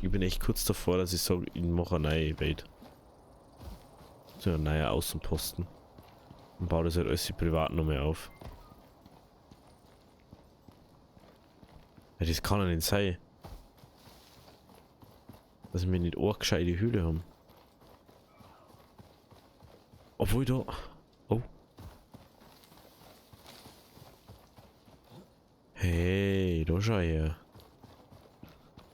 Ich bin echt kurz davor, dass ich sage, ich mache eine neue Welt. So ein neuer Außenposten. Und baue das halt alles privat noch mehr auf. Ja, das kann ja nicht sein. Dass wir nicht auch gescheite Höhle haben. Obwohl da... Oh. Hey, da schau her.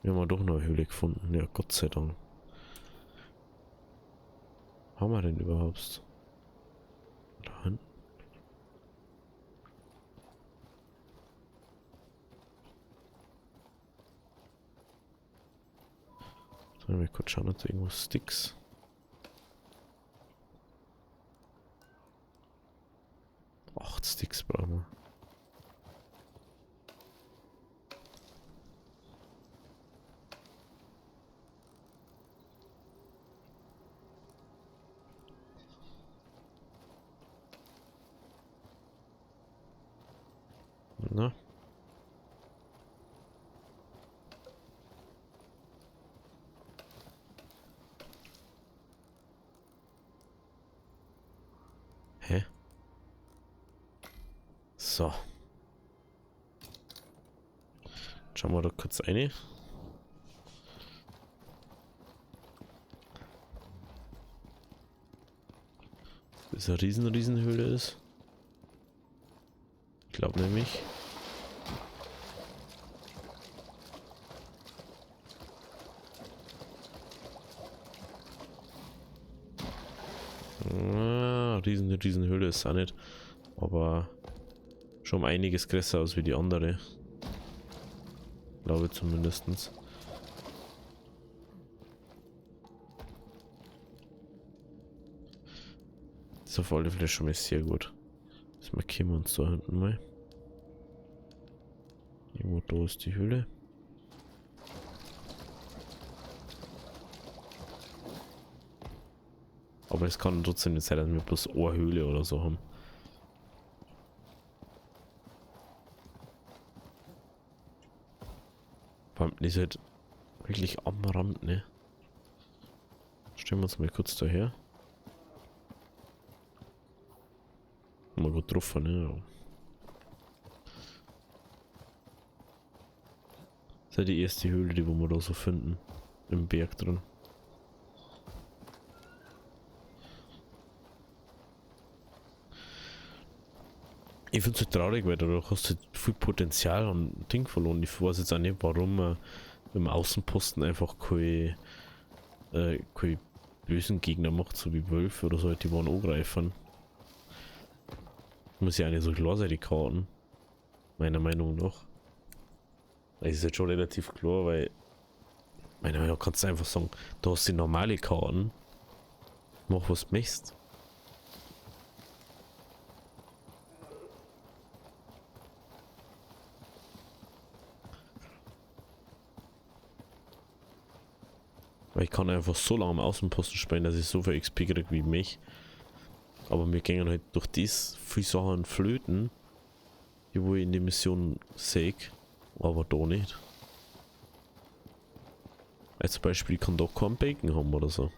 Wir haben doch noch eine Höhle gefunden. Ja, Gott sei Dank. Haben wir denn überhaupt? Da hinten? Sollen wir kurz schauen, ob da irgendwo Sticks. Acht Sticks brauchen wir. Na? Hä? So. Schauen wir da kurz rein. Das eine Riesenhöhle ist. Ich glaube nämlich. Riesenhöhle ist auch nicht. Aber schon um einiges größer aus wie die andere. Glaube zumindestens. Das ist auf alle Fälle schon mal sehr gut. Das markieren wir uns da hinten mal. Irgendwo da ist die Höhle. Aber es kann trotzdem nicht sein, dass wir bloß eine Höhle oder so haben. Vor allem ist halt wirklich am Rand, ne? Stellen wir uns mal kurz daher. Mal gut getroffen, ne? Das ist ja die erste Höhle, die wir da so finden. Im Berg drin. Ich finde es so traurig, weil du hast halt viel Potenzial und Ding verloren. Ich weiß jetzt auch nicht, warum man im Außenposten einfach keine bösen Gegner macht, so wie Wölfe oder so, die wollen angreifen. Muss ja eine so klar sein, die Karten. Meiner Meinung nach. Das ist jetzt schon relativ klar, weil meiner Meinung nach kannst du einfach sagen, du hast die normale Karten. Mach was du möchtest. Weil ich kann einfach so lange am Außenposten spielen, dass ich so viel XP kriege wie mich. Aber wir gehen halt durch das viel Sachen flöten, die wo ich in die Mission sehe, aber da nicht. Als Beispiel, ich kann da keinen Bacon haben oder so.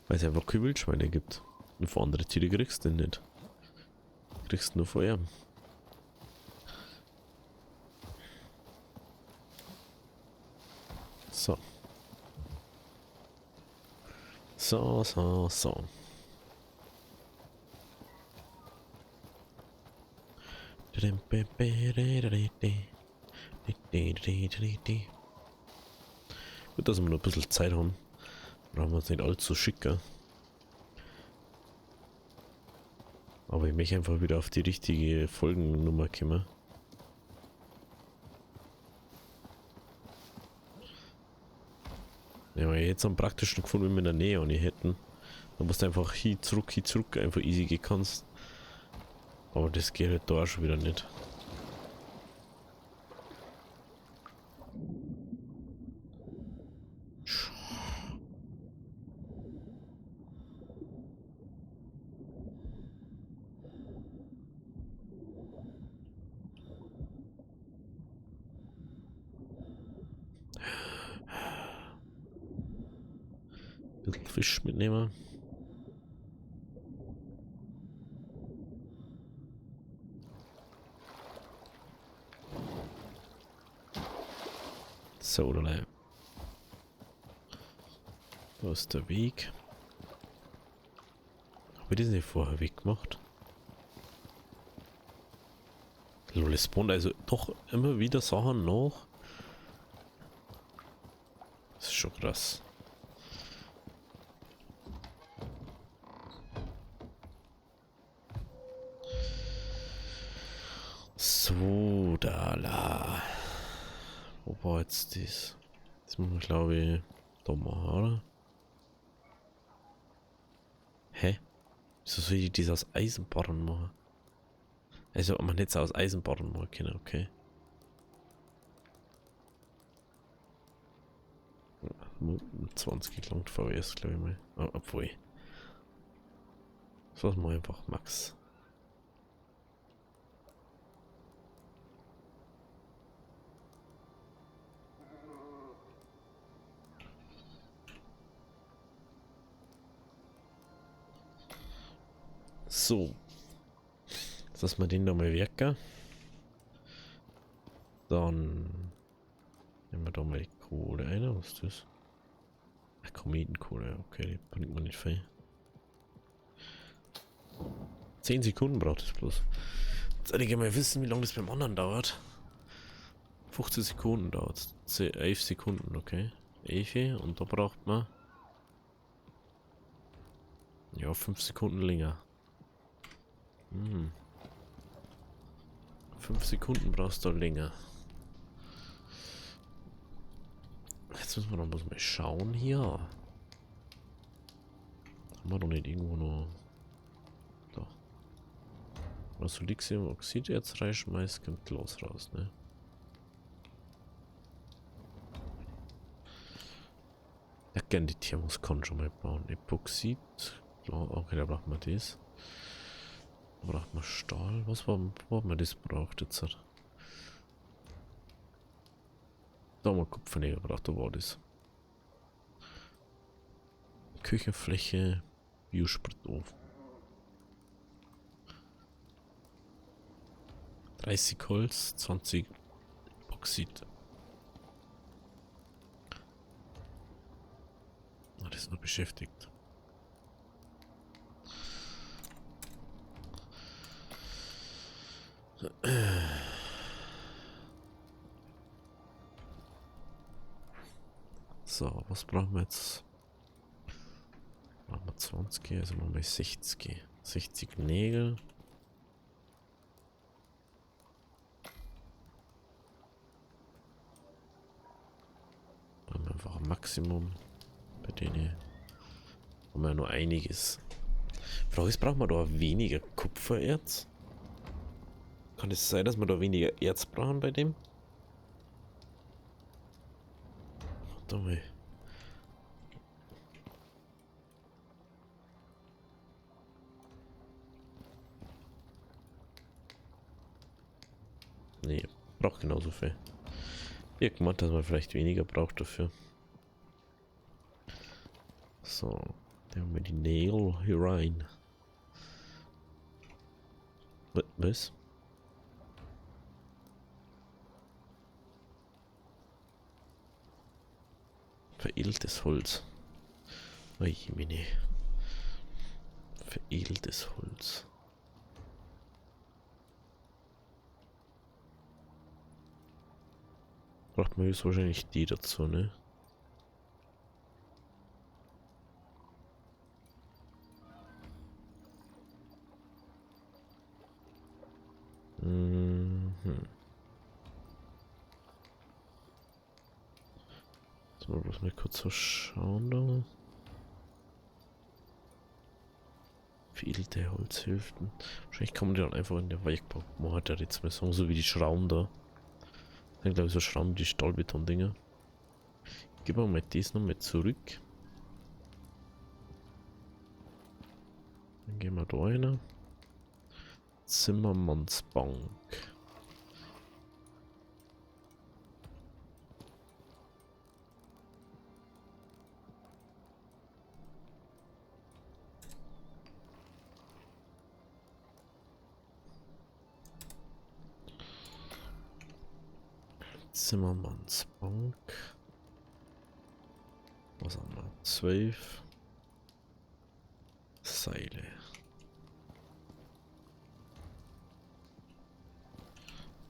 Weil es einfach keine Wildschweine gibt. Und von anderen Tiere kriegst du den nicht. Kriegst du nur von ihm. So. So. Gut, dass wir noch ein bisschen Zeit haben. Brauchen wir uns nicht allzu schicker. Aber ich möchte einfach wieder auf die richtige Folgennummer kommen. Ja, weil jetzt am praktischen gefunden, wenn wir in der Nähe auch nicht hätten. Da musst du einfach hier zurück, einfach easy gehen kannst. Aber das geht halt da auch schon wieder nicht. Ein bisschen Fisch mitnehmen. So, oder? Da ist der Weg. Habe ich das nicht vorher weggemacht? Lol, es spawnt also doch immer wieder Sachen nach. Das ist schon krass. So, da la. Wo war jetzt das? Das muss man, glaube ich, da machen, oder? Hä? Wieso soll ich das aus Eisenbarren machen? Also, man hätte es aus Eisenbarren machen können, okay. 20 gelangt VWS, glaube ich mal. Oh, obwohl. Das machen wir einfach Max. So. Jetzt lassen wir den da mal wirken. Dann nehmen wir da mal die Kohle ein. Was ist das? Ach, Kometenkohle. Okay, die bringt man nicht viel. 10 Sekunden braucht es bloß. Jetzt soll ich mal wissen, wie lange das beim anderen dauert. 15 Sekunden dauert es. 11 Sekunden, okay. 11 und da braucht man ja 5 Sekunden länger. 5 Sekunden brauchst du länger. Jetzt müssen wir noch mal schauen hier. Haben wir doch nicht irgendwo noch. Da. Was du liegst im Oxid jetzt reinschmeißt, kommt Glas raus, ne? Ja, gern die Thermoskanne schon mal bauen. Epoxid. Okay, da braucht man das. Da braucht man Stahl. Was war, wo haben wir das braucht jetzt? Da haben wir Kupfernägel gebraucht, da war das. Küchenfläche, Biosprit auf. 30 Holz, 20 Bauxit. Ah, das ist noch beschäftigt. So, was brauchen wir jetzt? Machen wir 20, also machen wir 60. 60 Nägel. Machen wir einfach ein Maximum. Bei denen haben wir nur einiges. Frage ist, brauchen wir da weniger Kupfererz? Kann es sein, dass wir da weniger Erz brauchen bei dem? Warte mal. Nee, braucht genauso viel. Ich gemeint, dass man vielleicht weniger braucht dafür. So, dann haben wir die Nägel hier rein. Was? Veredeltes Holz. Mini. Veredeltes Holz. Braucht man jetzt wahrscheinlich die dazu, ne? Mhm. Jetzt mal bloß mal kurz so schauen da. Veredelte Holzhülften. Wahrscheinlich kann man die dann einfach in der Weichbau machen, hat er jetzt mal sagen, so wie die Schrauben da. Dann glaube ich so Schrauben, die Stahlbeton-Dinger. Geben wir mal das noch mal zurück. Dann gehen wir da rein. Zimmermannsbank. Zimmermannsbank. Was haben wir? 12 Seile.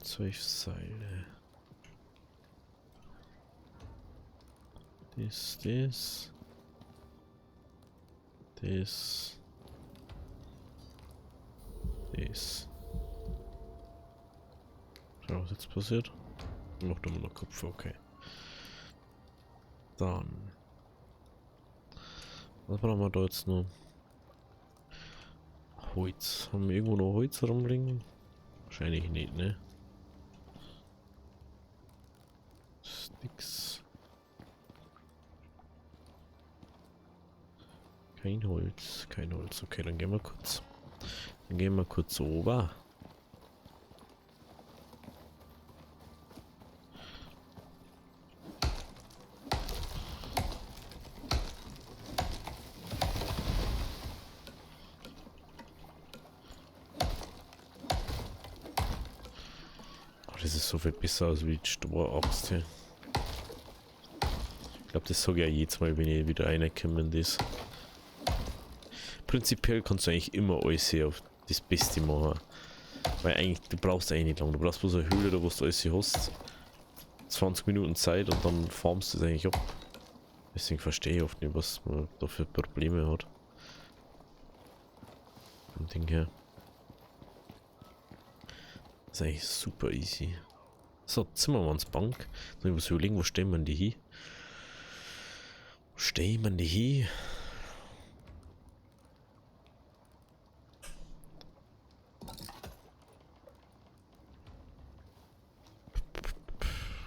12 Seile. Das. Schau, was jetzt passiert. Macht immer noch Kopf, okay. Dann. Was brauchen wir da jetzt noch? Holz. Haben wir irgendwo noch Holz rumliegen? Wahrscheinlich nicht, ne? Sticks. Kein Holz, kein Holz. Okay, dann gehen wir kurz. Dann gehen wir kurz rüber. Das ist so viel besser als wie die Strohaxt hier. Ich glaube, das sage ich ja jedes Mal, wenn ich wieder reinkomme in das. Prinzipiell kannst du eigentlich immer alles hier auf das Beste machen. Weil eigentlich, du brauchst eigentlich nicht lang. Du brauchst bloß eine Höhle, da wo du alles hier hast. 20 Minuten Zeit und dann farmst du es eigentlich ab. Deswegen verstehe ich oft nicht, was man da für Probleme hat. Vom Ding her. Das ist eigentlich super easy. So, Zimmermannsbank. Soll ich was überlegen, wo stellen wir die hin? Wo stellen wir die hin?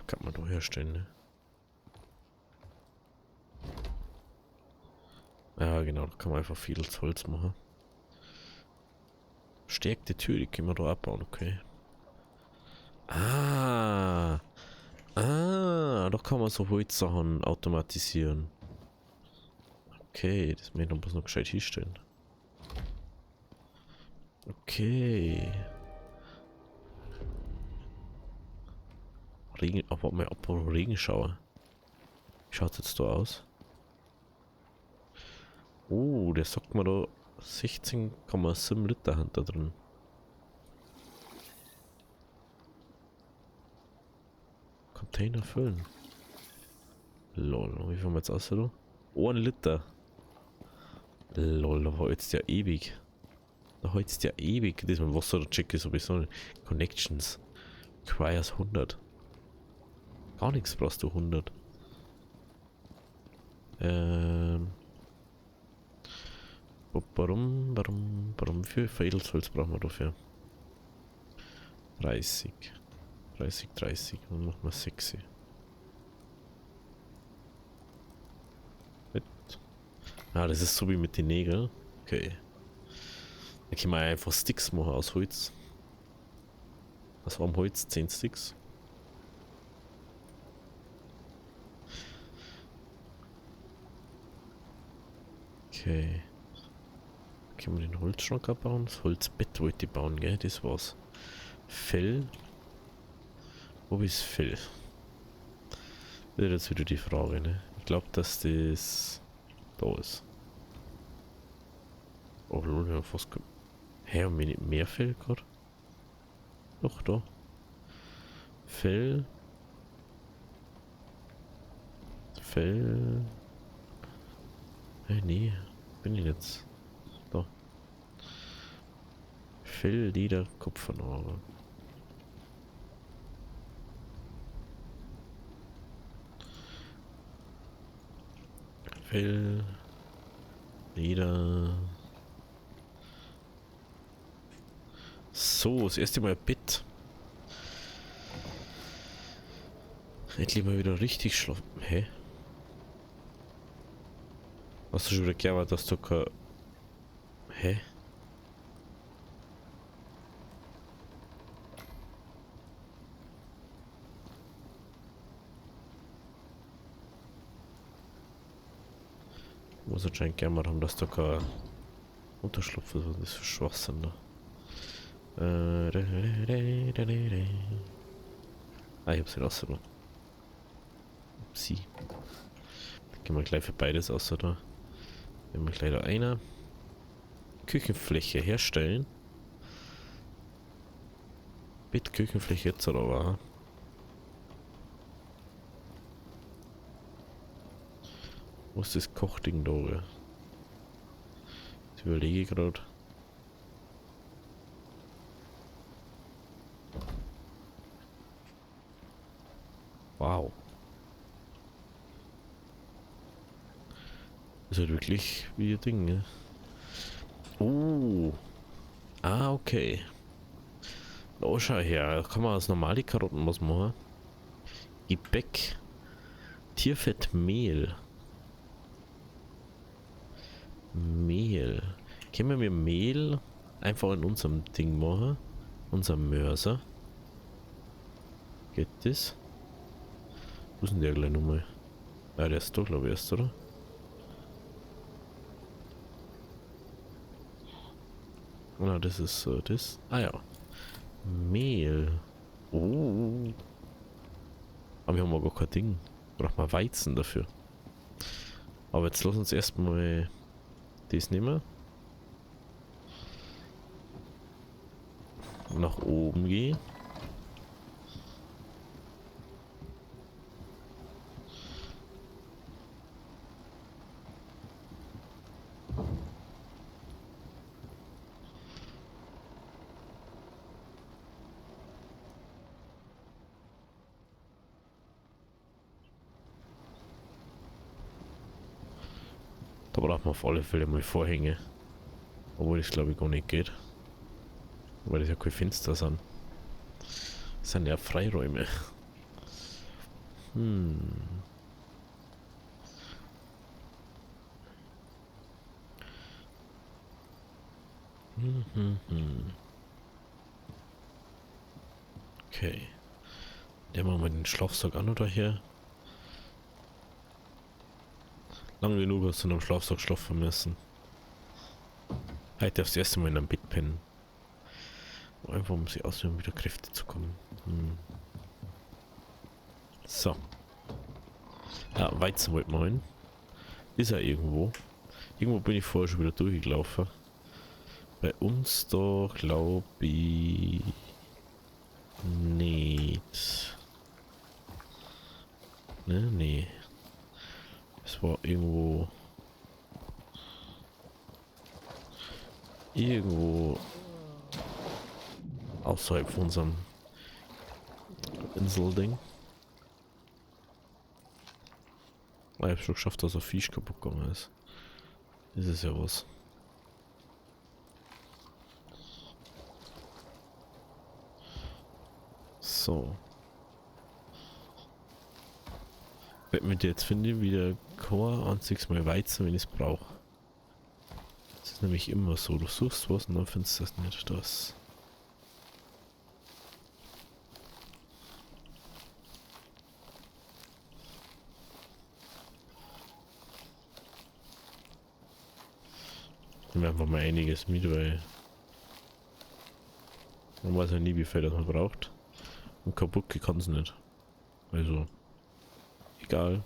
Kann man doch herstellen, ne? Ja, genau, da kann man einfach viel Holz machen. Stärkte Tür, die können wir da abbauen, okay. Ah, da kann man so Holzsachen automatisieren. Okay, das müssen wir bloß noch gescheit hinstellen. Okay. Regen, aber mal ab Regenschauer. Wie schaut jetzt da aus? Oh, der sagt mir da 16,7 Liter Hand da drin. Container füllen. Lol, wie viel haben wir jetzt aus da? 1 Liter. Lol, da war jetzt ja ewig. Da heizt ja ewig. Das mit Wasser, der check ist sowieso nicht. Connections. Requires 100. Gar nichts brauchst du 100. Warum für Edelholz brauchen wir dafür? 30. 30. Dann machen wir 6. Ah, das ist so wie mit den Nägeln. Okay. Da können wir einfach Sticks machen aus Holz. Was war am Holz? 10 Sticks. Okay. Können wir den Holzschrank abbauen? Das Holzbett wollte ich bauen, gell? Das war's. Fell. Wo ist Fell? Das ist jetzt wieder die Frage, ne? Ich glaube, dass das da ist. Oh, wir haben fast... Hä, haben wir nicht mehr Fell gerade? Doch, da. Fell. Fell. Nee, bin ich jetzt. Da. Fell, Leder, Kupfernagel. Fell. Leder. So, das erste Mal Bett. Endlich mal wieder richtig schlafen. Hä? Hast du schon wieder gearbeitet, dass du kein... Hä? Muss anscheinend gerne mal haben, dass du kein Unterschlupf ist. Was ist das für Schwachsinn da? Ah, ich hab's nicht ausgedacht. Sie. Dann gehen wir gleich für beides außer da. Nehmen wir gleich da einer. Küchenfläche herstellen. Mit Küchenfläche jetzt oder was? Wo ist das Kochding da? Ich überlege gerade. Wow. Das ist halt wirklich wie ein Ding, ne? Oh. Ah, okay. Oh, schau her. Da kann man aus normalen Karotten was machen. Gebäck. Tierfett, Mehl. Mehl. Können wir Mehl einfach in unserem Ding machen? Unser Mörser. Geht das? Wo ist denn der gleich nochmal? Ah, der ist doch, glaube ich, erst, oder? Ah, das ist das. Ah ja. Mehl. Oh. Aber wir haben aber gar kein Ding. Braucht man Weizen dafür. Aber jetzt lass uns erstmal das nehmen. Nach oben gehen. Da braucht man auf alle Fälle mal Vorhänge. Obwohl das glaube ich gar nicht geht. Weil das ja keine Fenster sind. Das sind ja Freiräume. Okay. Der machen wir den Schlafsack an oder hier. Lang genug hast du in einem Schlafsack schlafen müssen. Heute darfst du das erste Mal in einem Bett pennen. Einfach um sie außerdem wieder Kräfte zu kommen. So. Ja, Weizen wollten wir hin. Ist er irgendwo. Irgendwo bin ich vorher schon wieder durchgelaufen. Bei uns doch, glaube ich, nicht. Ne, nee. Es war irgendwo. Irgendwo außerhalb von unserem Inselding. Ich habe schon geschafft, dass ein Fisch kaputt gegangen ist. Das ist ja was. So. Wenn wir jetzt finde, wieder kein einziges Mal Weizen, wenn ich es brauche. Das ist nämlich immer so. Du suchst was und dann findest du das nicht. Das. Nehmen wir einfach mal einiges mit, weil man weiß ja nie, wie viel das man braucht. Und kaputt kann es nicht. Also, egal.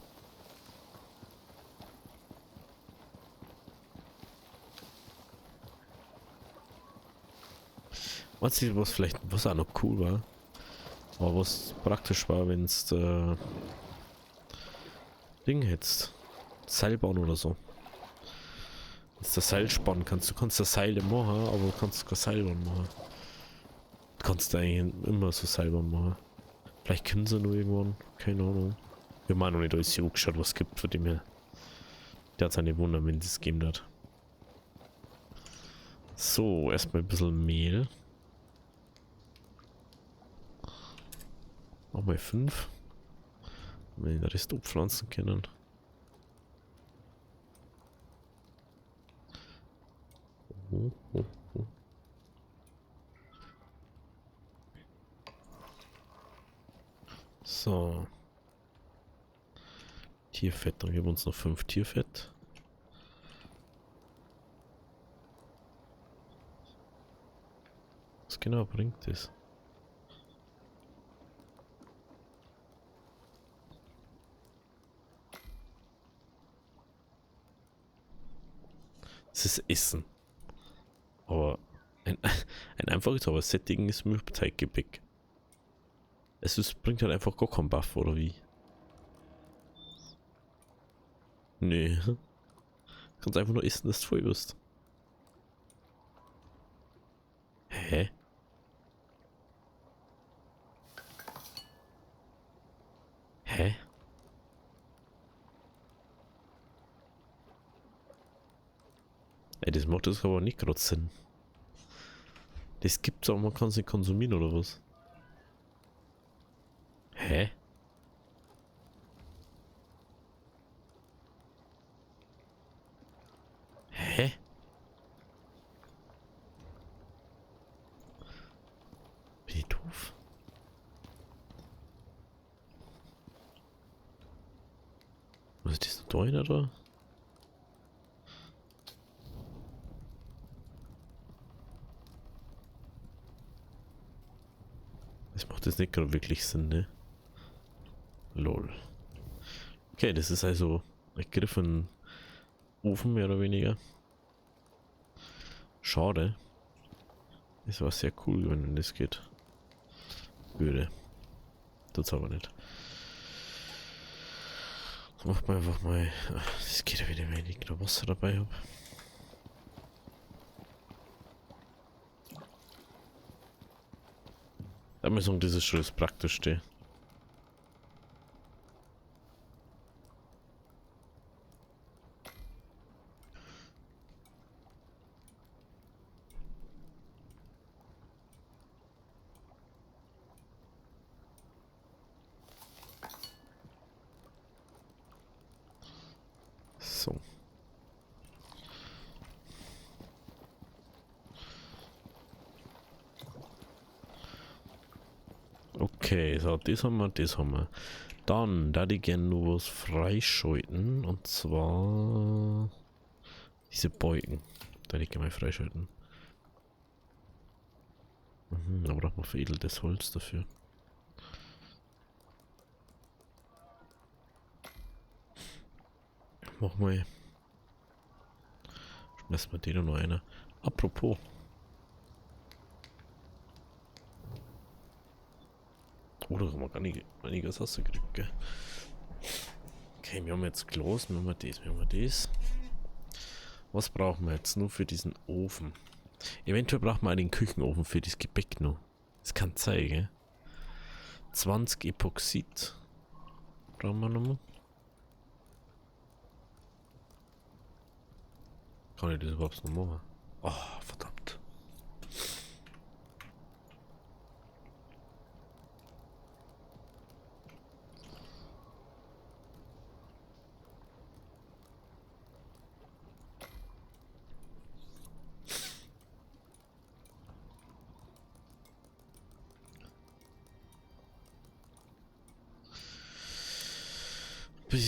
Was vielleicht, was auch noch cool war, aber was praktisch war, wenn es Ding hättest. Seilbahn oder so. Wenn du das Seil spannen kannst, du kannst das Seil machen, aber du kannst keine Seilbahn machen. Du kannst eigentlich immer so Seilbahn machen. Vielleicht können sie nur irgendwann, keine Ahnung. Wir haben auch noch nicht alles hier angeschaut, was es gibt, von dem her. Der hat seine Wunder, wenn es gegeben hat. So, erstmal ein bisschen Mehl. Nochmal 5. Wenn wir den Rest abpflanzen können. Oh, oh, oh. So. Tierfett, dann geben wir uns noch 5 Tierfett. Was genau bringt das? Es ist Essen. Aber ein einfaches, aber sättigendes Milchteiggebäck. Bringt halt einfach gar keinen Buff, oder wie? Nee. Du kannst einfach nur essen, dass du voll wirst. Hä? Hä? Ey, das macht das aber nicht gerade Sinn. Das gibt's auch, man kann es nicht konsumieren oder was? Hä? Hä? Bin ich doof? Was ist das da einer da? Das macht jetzt nicht gerade wirklich Sinn, ne? Lol. Okay, das ist also ein griffen Ofen, mehr oder weniger. Schade. Das war sehr cool, wenn das geht. Würde. Tut's aber nicht. Macht man einfach mal. Ach, das geht ja wieder, wenn ich noch Wasser dabei habe. Da muss ich sagen, das ist schon das Praktischste. So. Okay, so, das haben wir, das haben wir. Dann, da die gerne nur was freischalten, und zwar diese Beugen. Da die gerne mal freischalten. Da braucht man veredeltes Holz dafür. mach mal. Schmeißen wir den noch einer. Apropos. Oh, da haben wir gar nicht einiges rausgekriegt, gell? Okay, wir haben jetzt Glas, wir haben das, wir haben das. Was brauchen wir jetzt nur für diesen Ofen? Eventuell brauchen wir einen Küchenofen für das Gebäck noch. Das kann sein, gell? 20 Epoxid. Brauchen wir nochmal. Kann ich das überhaupt noch machen? Oh, verdammt.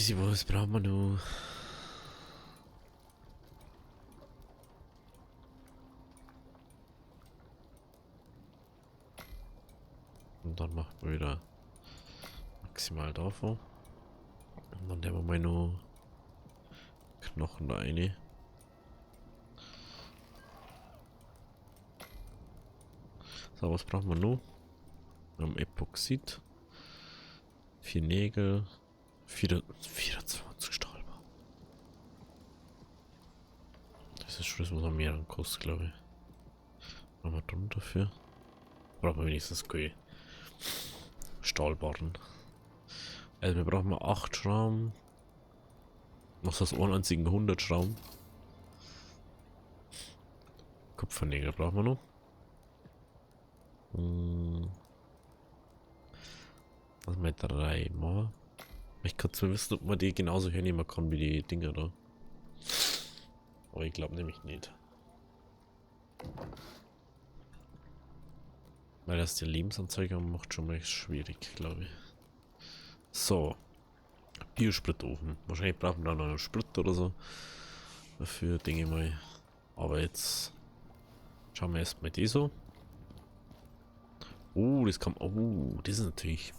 Was brauchen wir noch? Und dann machen wir wieder maximal davon. Und dann nehmen wir mal noch Knochen da rein. So, was brauchen wir noch? Wir haben Epoxid. 4 Nägel. 24 Stahlbar. Das ist schon das, was am mehr kostet, glaube ich. Was haben wir drunter für? Brauchen wir wenigstens keine Stahlbarren. Also wir brauchen mal 8 Schrauben. Was ist das einen einzigen 100 Schrauben? Kupfernägel brauchen wir noch. Lass mal 3 mal. Ich kann zwar wissen, ob man die genauso hernehmen kann wie die Dinger da. Aber ich glaube nämlich nicht. Weil das die Lebensanzeige macht schon mal schwierig, glaube ich. So. Biosprit-Ofen. Wahrscheinlich brauchen wir dann noch einen Sprit oder so. Dafür denke ich mal. Aber jetzt schauen wir erstmal die so. Das kann. Das ist natürlich.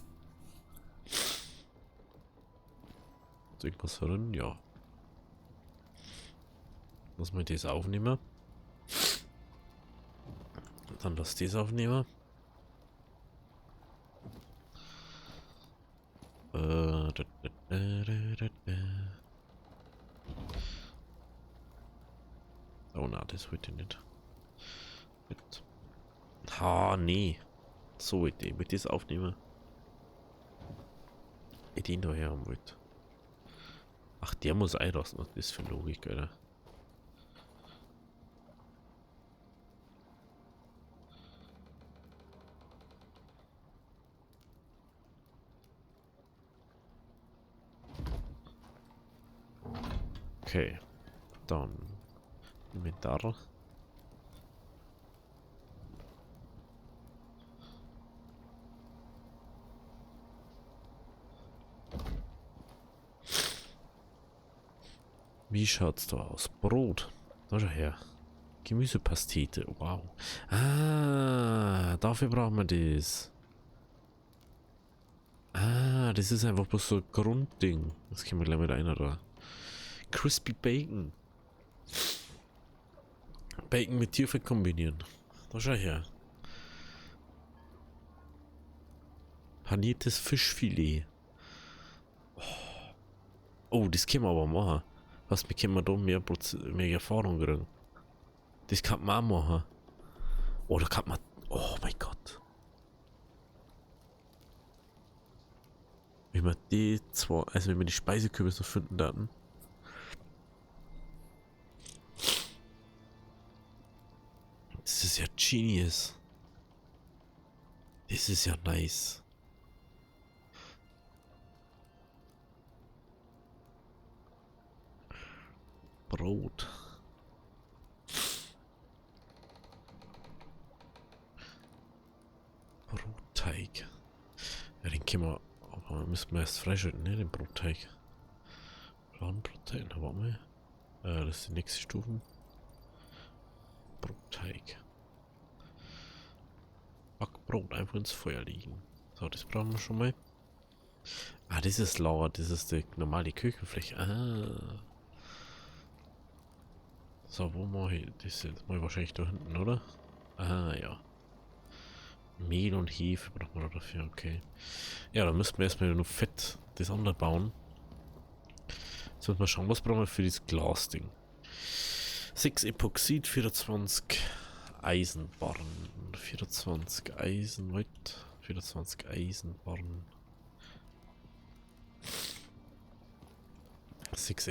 Ist irgendwas drin? Ja. Lass mal das aufnehmen. Dann lass das aufnehmen. Oh na, das wollte ich nicht. Nee. So Idee, mit das aufnehmen. Ich den da her haben wollte. Ach, der muss einrasten, das ist für Logik, Alter. Okay, dann Inventar. Wie schaut's da aus? Brot. Da schau her. Gemüsepastete. Wow. Dafür brauchen wir das. Das ist einfach bloß so ein Grundding. Das können wir gleich mit einer da. Crispy Bacon. Bacon mit Tierfett kombinieren. Da schau her. Paniertes Fischfilet. Oh, das können wir aber machen. Was, wir können da mehr Erfahrung kriegen. Das kann man auch machen. Oh, da kann man. Oh mein Gott. Wenn wir die zwei, also wenn wir die Speisekürbisse finden dann. Das ist ja genius. Das ist ja nice. Brot. Brotteig. Ja, den können wir. Aber müssen wir erst freischalten, ne? Den Brotteig. Brotteig, na warte mal. Das ist die nächste Stufe. Brotteig. Backbrot einfach ins Feuer liegen. So, das brauchen wir schon mal. Das ist Lauer, das ist die normale Küchenfläche. So, wo mache ich das jetzt? Mal wahrscheinlich da hinten, oder? Ah, ja. Mehl und Hefe braucht man dafür, okay. Ja, dann müssten wir erstmal nur Fett das andere bauen. Jetzt müssen wir schauen, was brauchen wir für dieses Glasding. 6 Epoxid, 24 Eisenbarren, 24 Eisen, wait, 24 Eisenbarren. 6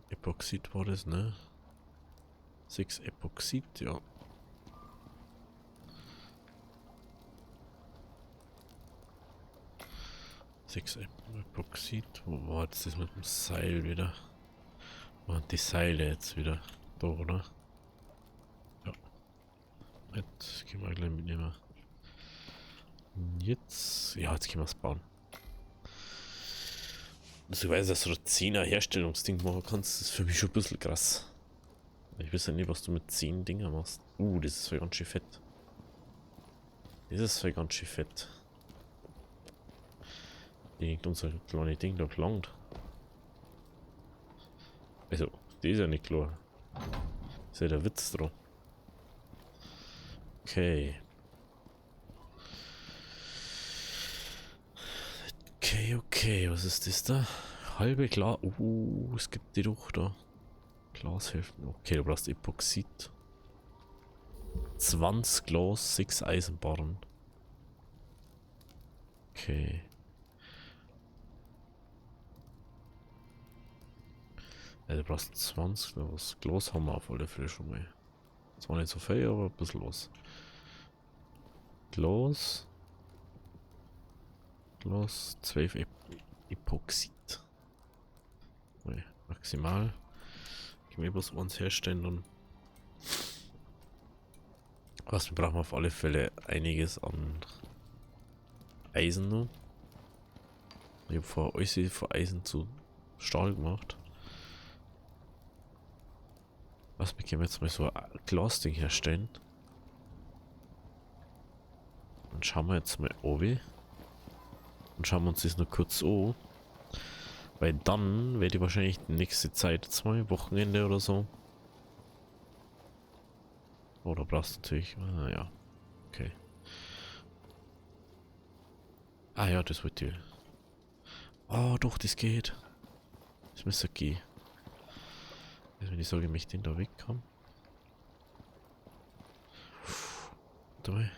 Epoxid war das, ne? 6 Epoxid, ja. Sechs Epoxid, wo war jetzt das mit dem Seil wieder? Waren die Seile jetzt wieder da, oder? Ja. Jetzt können wir gleich mitnehmen. Jetzt, ja, jetzt können wir es bauen. Dass du weißt, dass du ein 10er Herstellungsding machen kannst, ist für mich schon ein bisschen krass. Ich weiß ja nicht, was du mit 10 Dinger machst. Das ist voll ganz schön fett. Das ist voll ganz schön fett. Liegt unser kleines Ding da gelangt. Also, die ist ja nicht klar. Ist ja der Witz dran. Okay. Okay, was ist das da? Halbe Glas. Es gibt die doch da. Glashälften. Okay, du brauchst Epoxid. 20 Glas, 6 Eisenbarren. Okay. Ja, du brauchst 20 Glas. Glas haben wir auf alle Fälle schon mal. Zwar nicht so viel, aber ein bisschen was. Glas. 12 Epoxid. Nee, maximal. Ich mir bloß uns herstellen und was wir brauchen auf alle Fälle einiges an Eisen noch. Ich habe vor euch von Eisen zu Stahl gemacht. Was wir können jetzt mal so ein Glasding herstellen. Dann schauen wir jetzt mal oben. Und schauen wir uns das nur kurz an. Weil dann werde ich wahrscheinlich die nächste Zeit, 2 Wochenende oder so. Oder brauchst du natürlich. Ah ja. Okay. Ah ja, das wird die. Oh doch, das geht. Das müsste gehen. Also wenn ich sage, ich möchte den da weg haben. Dabei.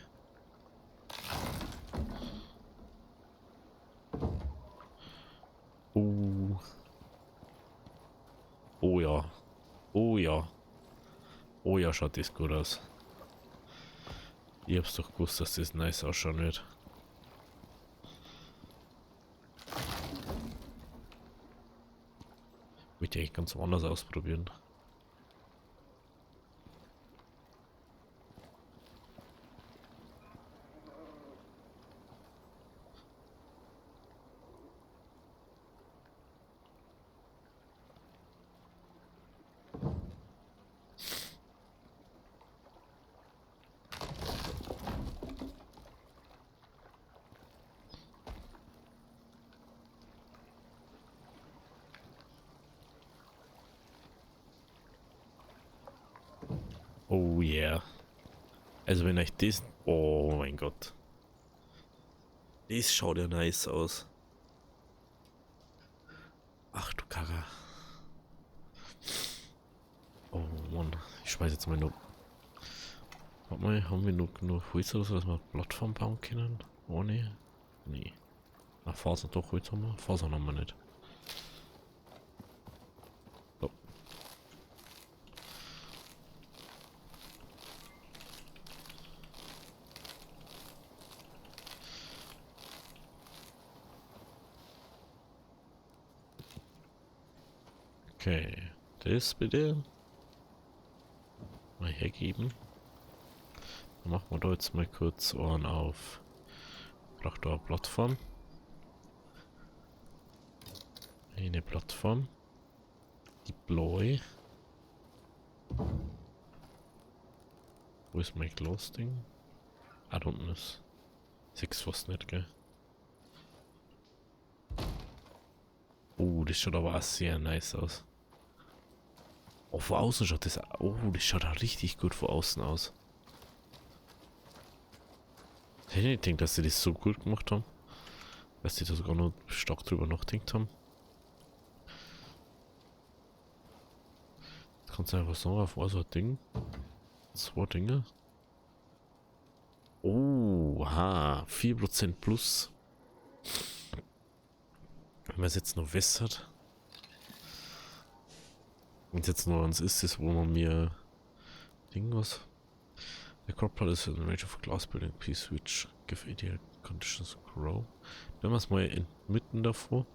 Oh ja. Oh ja. Oh ja, schaut das gut aus. Ich hab's doch gewusst, dass das nice ausschauen wird. Möchte ich eigentlich ganz woanders ausprobieren. Oh yeah. Also wenn euch das... Oh mein Gott. Das schaut ja nice aus. Ach du Kacke. Oh Mann. Ich schmeiß jetzt mal nur... Warte mal, haben wir noch genug Holz oder so, dass wir Plattform bauen können? Ohne? Nee. Ach, Faser doch, Holz haben wir. Faser haben wir nicht. So. Okay. Das bitte. Mal hergeben. Dann machen wir da jetzt mal kurz Ohren auf. Braucht da eine Plattform. Eine Plattform. Die blaue. Wo ist mein Glasding? Ah, da unten ist. 6 fast nicht, gell? Das schaut aber auch sehr nice aus. Oh, von außen schaut das... Oh, das schaut da richtig gut von außen aus. Ich hätte nicht gedacht, dass sie das so gut gemacht haben. Dass die da sogar noch stark drüber nachdenkt haben. Jetzt kannst du einfach sagen, auf so ein Ding. 2 Dinge. Oh, ha, 4% plus. Wenn man es jetzt noch wässert. Und jetzt noch eins ist es, wo man mir Ding was. The crop plot is in range of glass building piece which give ideal conditions to grow. Wenn wir es mal inmitten davor.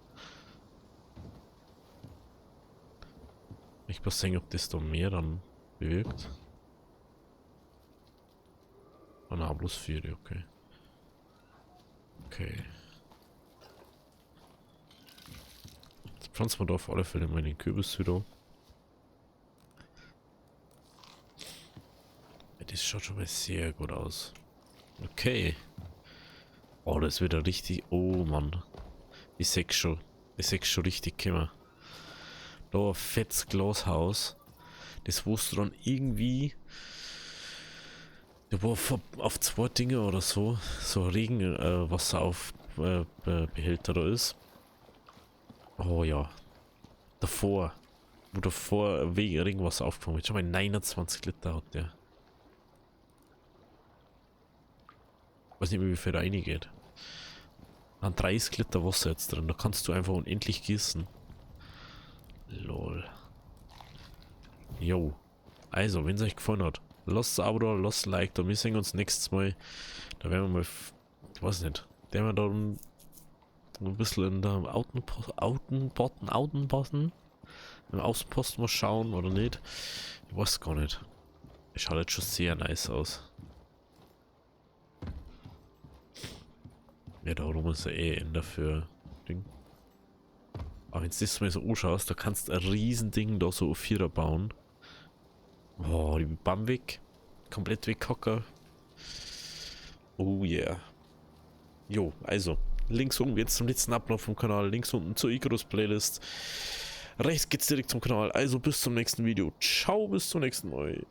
Ich muss sehen, ob das da mehr dann bewirkt. Ah, na, bloß 4, okay. Okay. Jetzt pflanzen wir da auf alle Fälle mal den Kürbis wieder. Das schaut schon mal sehr gut aus. Okay. Oh, das wird ja richtig... Oh, Mann. Ich seh's schon. Ich seh's schon richtig kommen. Da ein fettes Glashaus. Das wusste dann irgendwie... Da war auf 2 Dinge oder so. So Regenwasser auf Behälter da ist. Oh ja. Davor. Wo davor wegen Regenwasser aufgefangen wird. Schau mal, 29 Liter hat der. Weiß nicht mehr, wie viel reingeht. An 30 Liter Wasser jetzt drin. Da kannst du einfach unendlich gießen. Lol. Jo. Also, wenn es euch gefallen hat, lasst ein Abo da, lasst ein Like da. Wir sehen uns nächstes Mal. Da werden wir mal, ich weiß nicht, werden wir da ein bisschen in der Außenposten mal schauen oder nicht. Ich weiß gar nicht. Es schaut jetzt schon sehr nice aus. Ja, darum ist er eh in dafür Ding. Aber wenn du das mal so anschaust, da kannst du ein riesen Ding da so auf 4er bauen. Oh, die Bam weg. Komplett weghocker. Oh yeah. Jo, also. Links unten jetzt zum letzten Ablauf vom Kanal. Links unten zur Icarus Playlist. Rechts geht's direkt zum Kanal. Also bis zum nächsten Video. Ciao, bis zum nächsten Mal.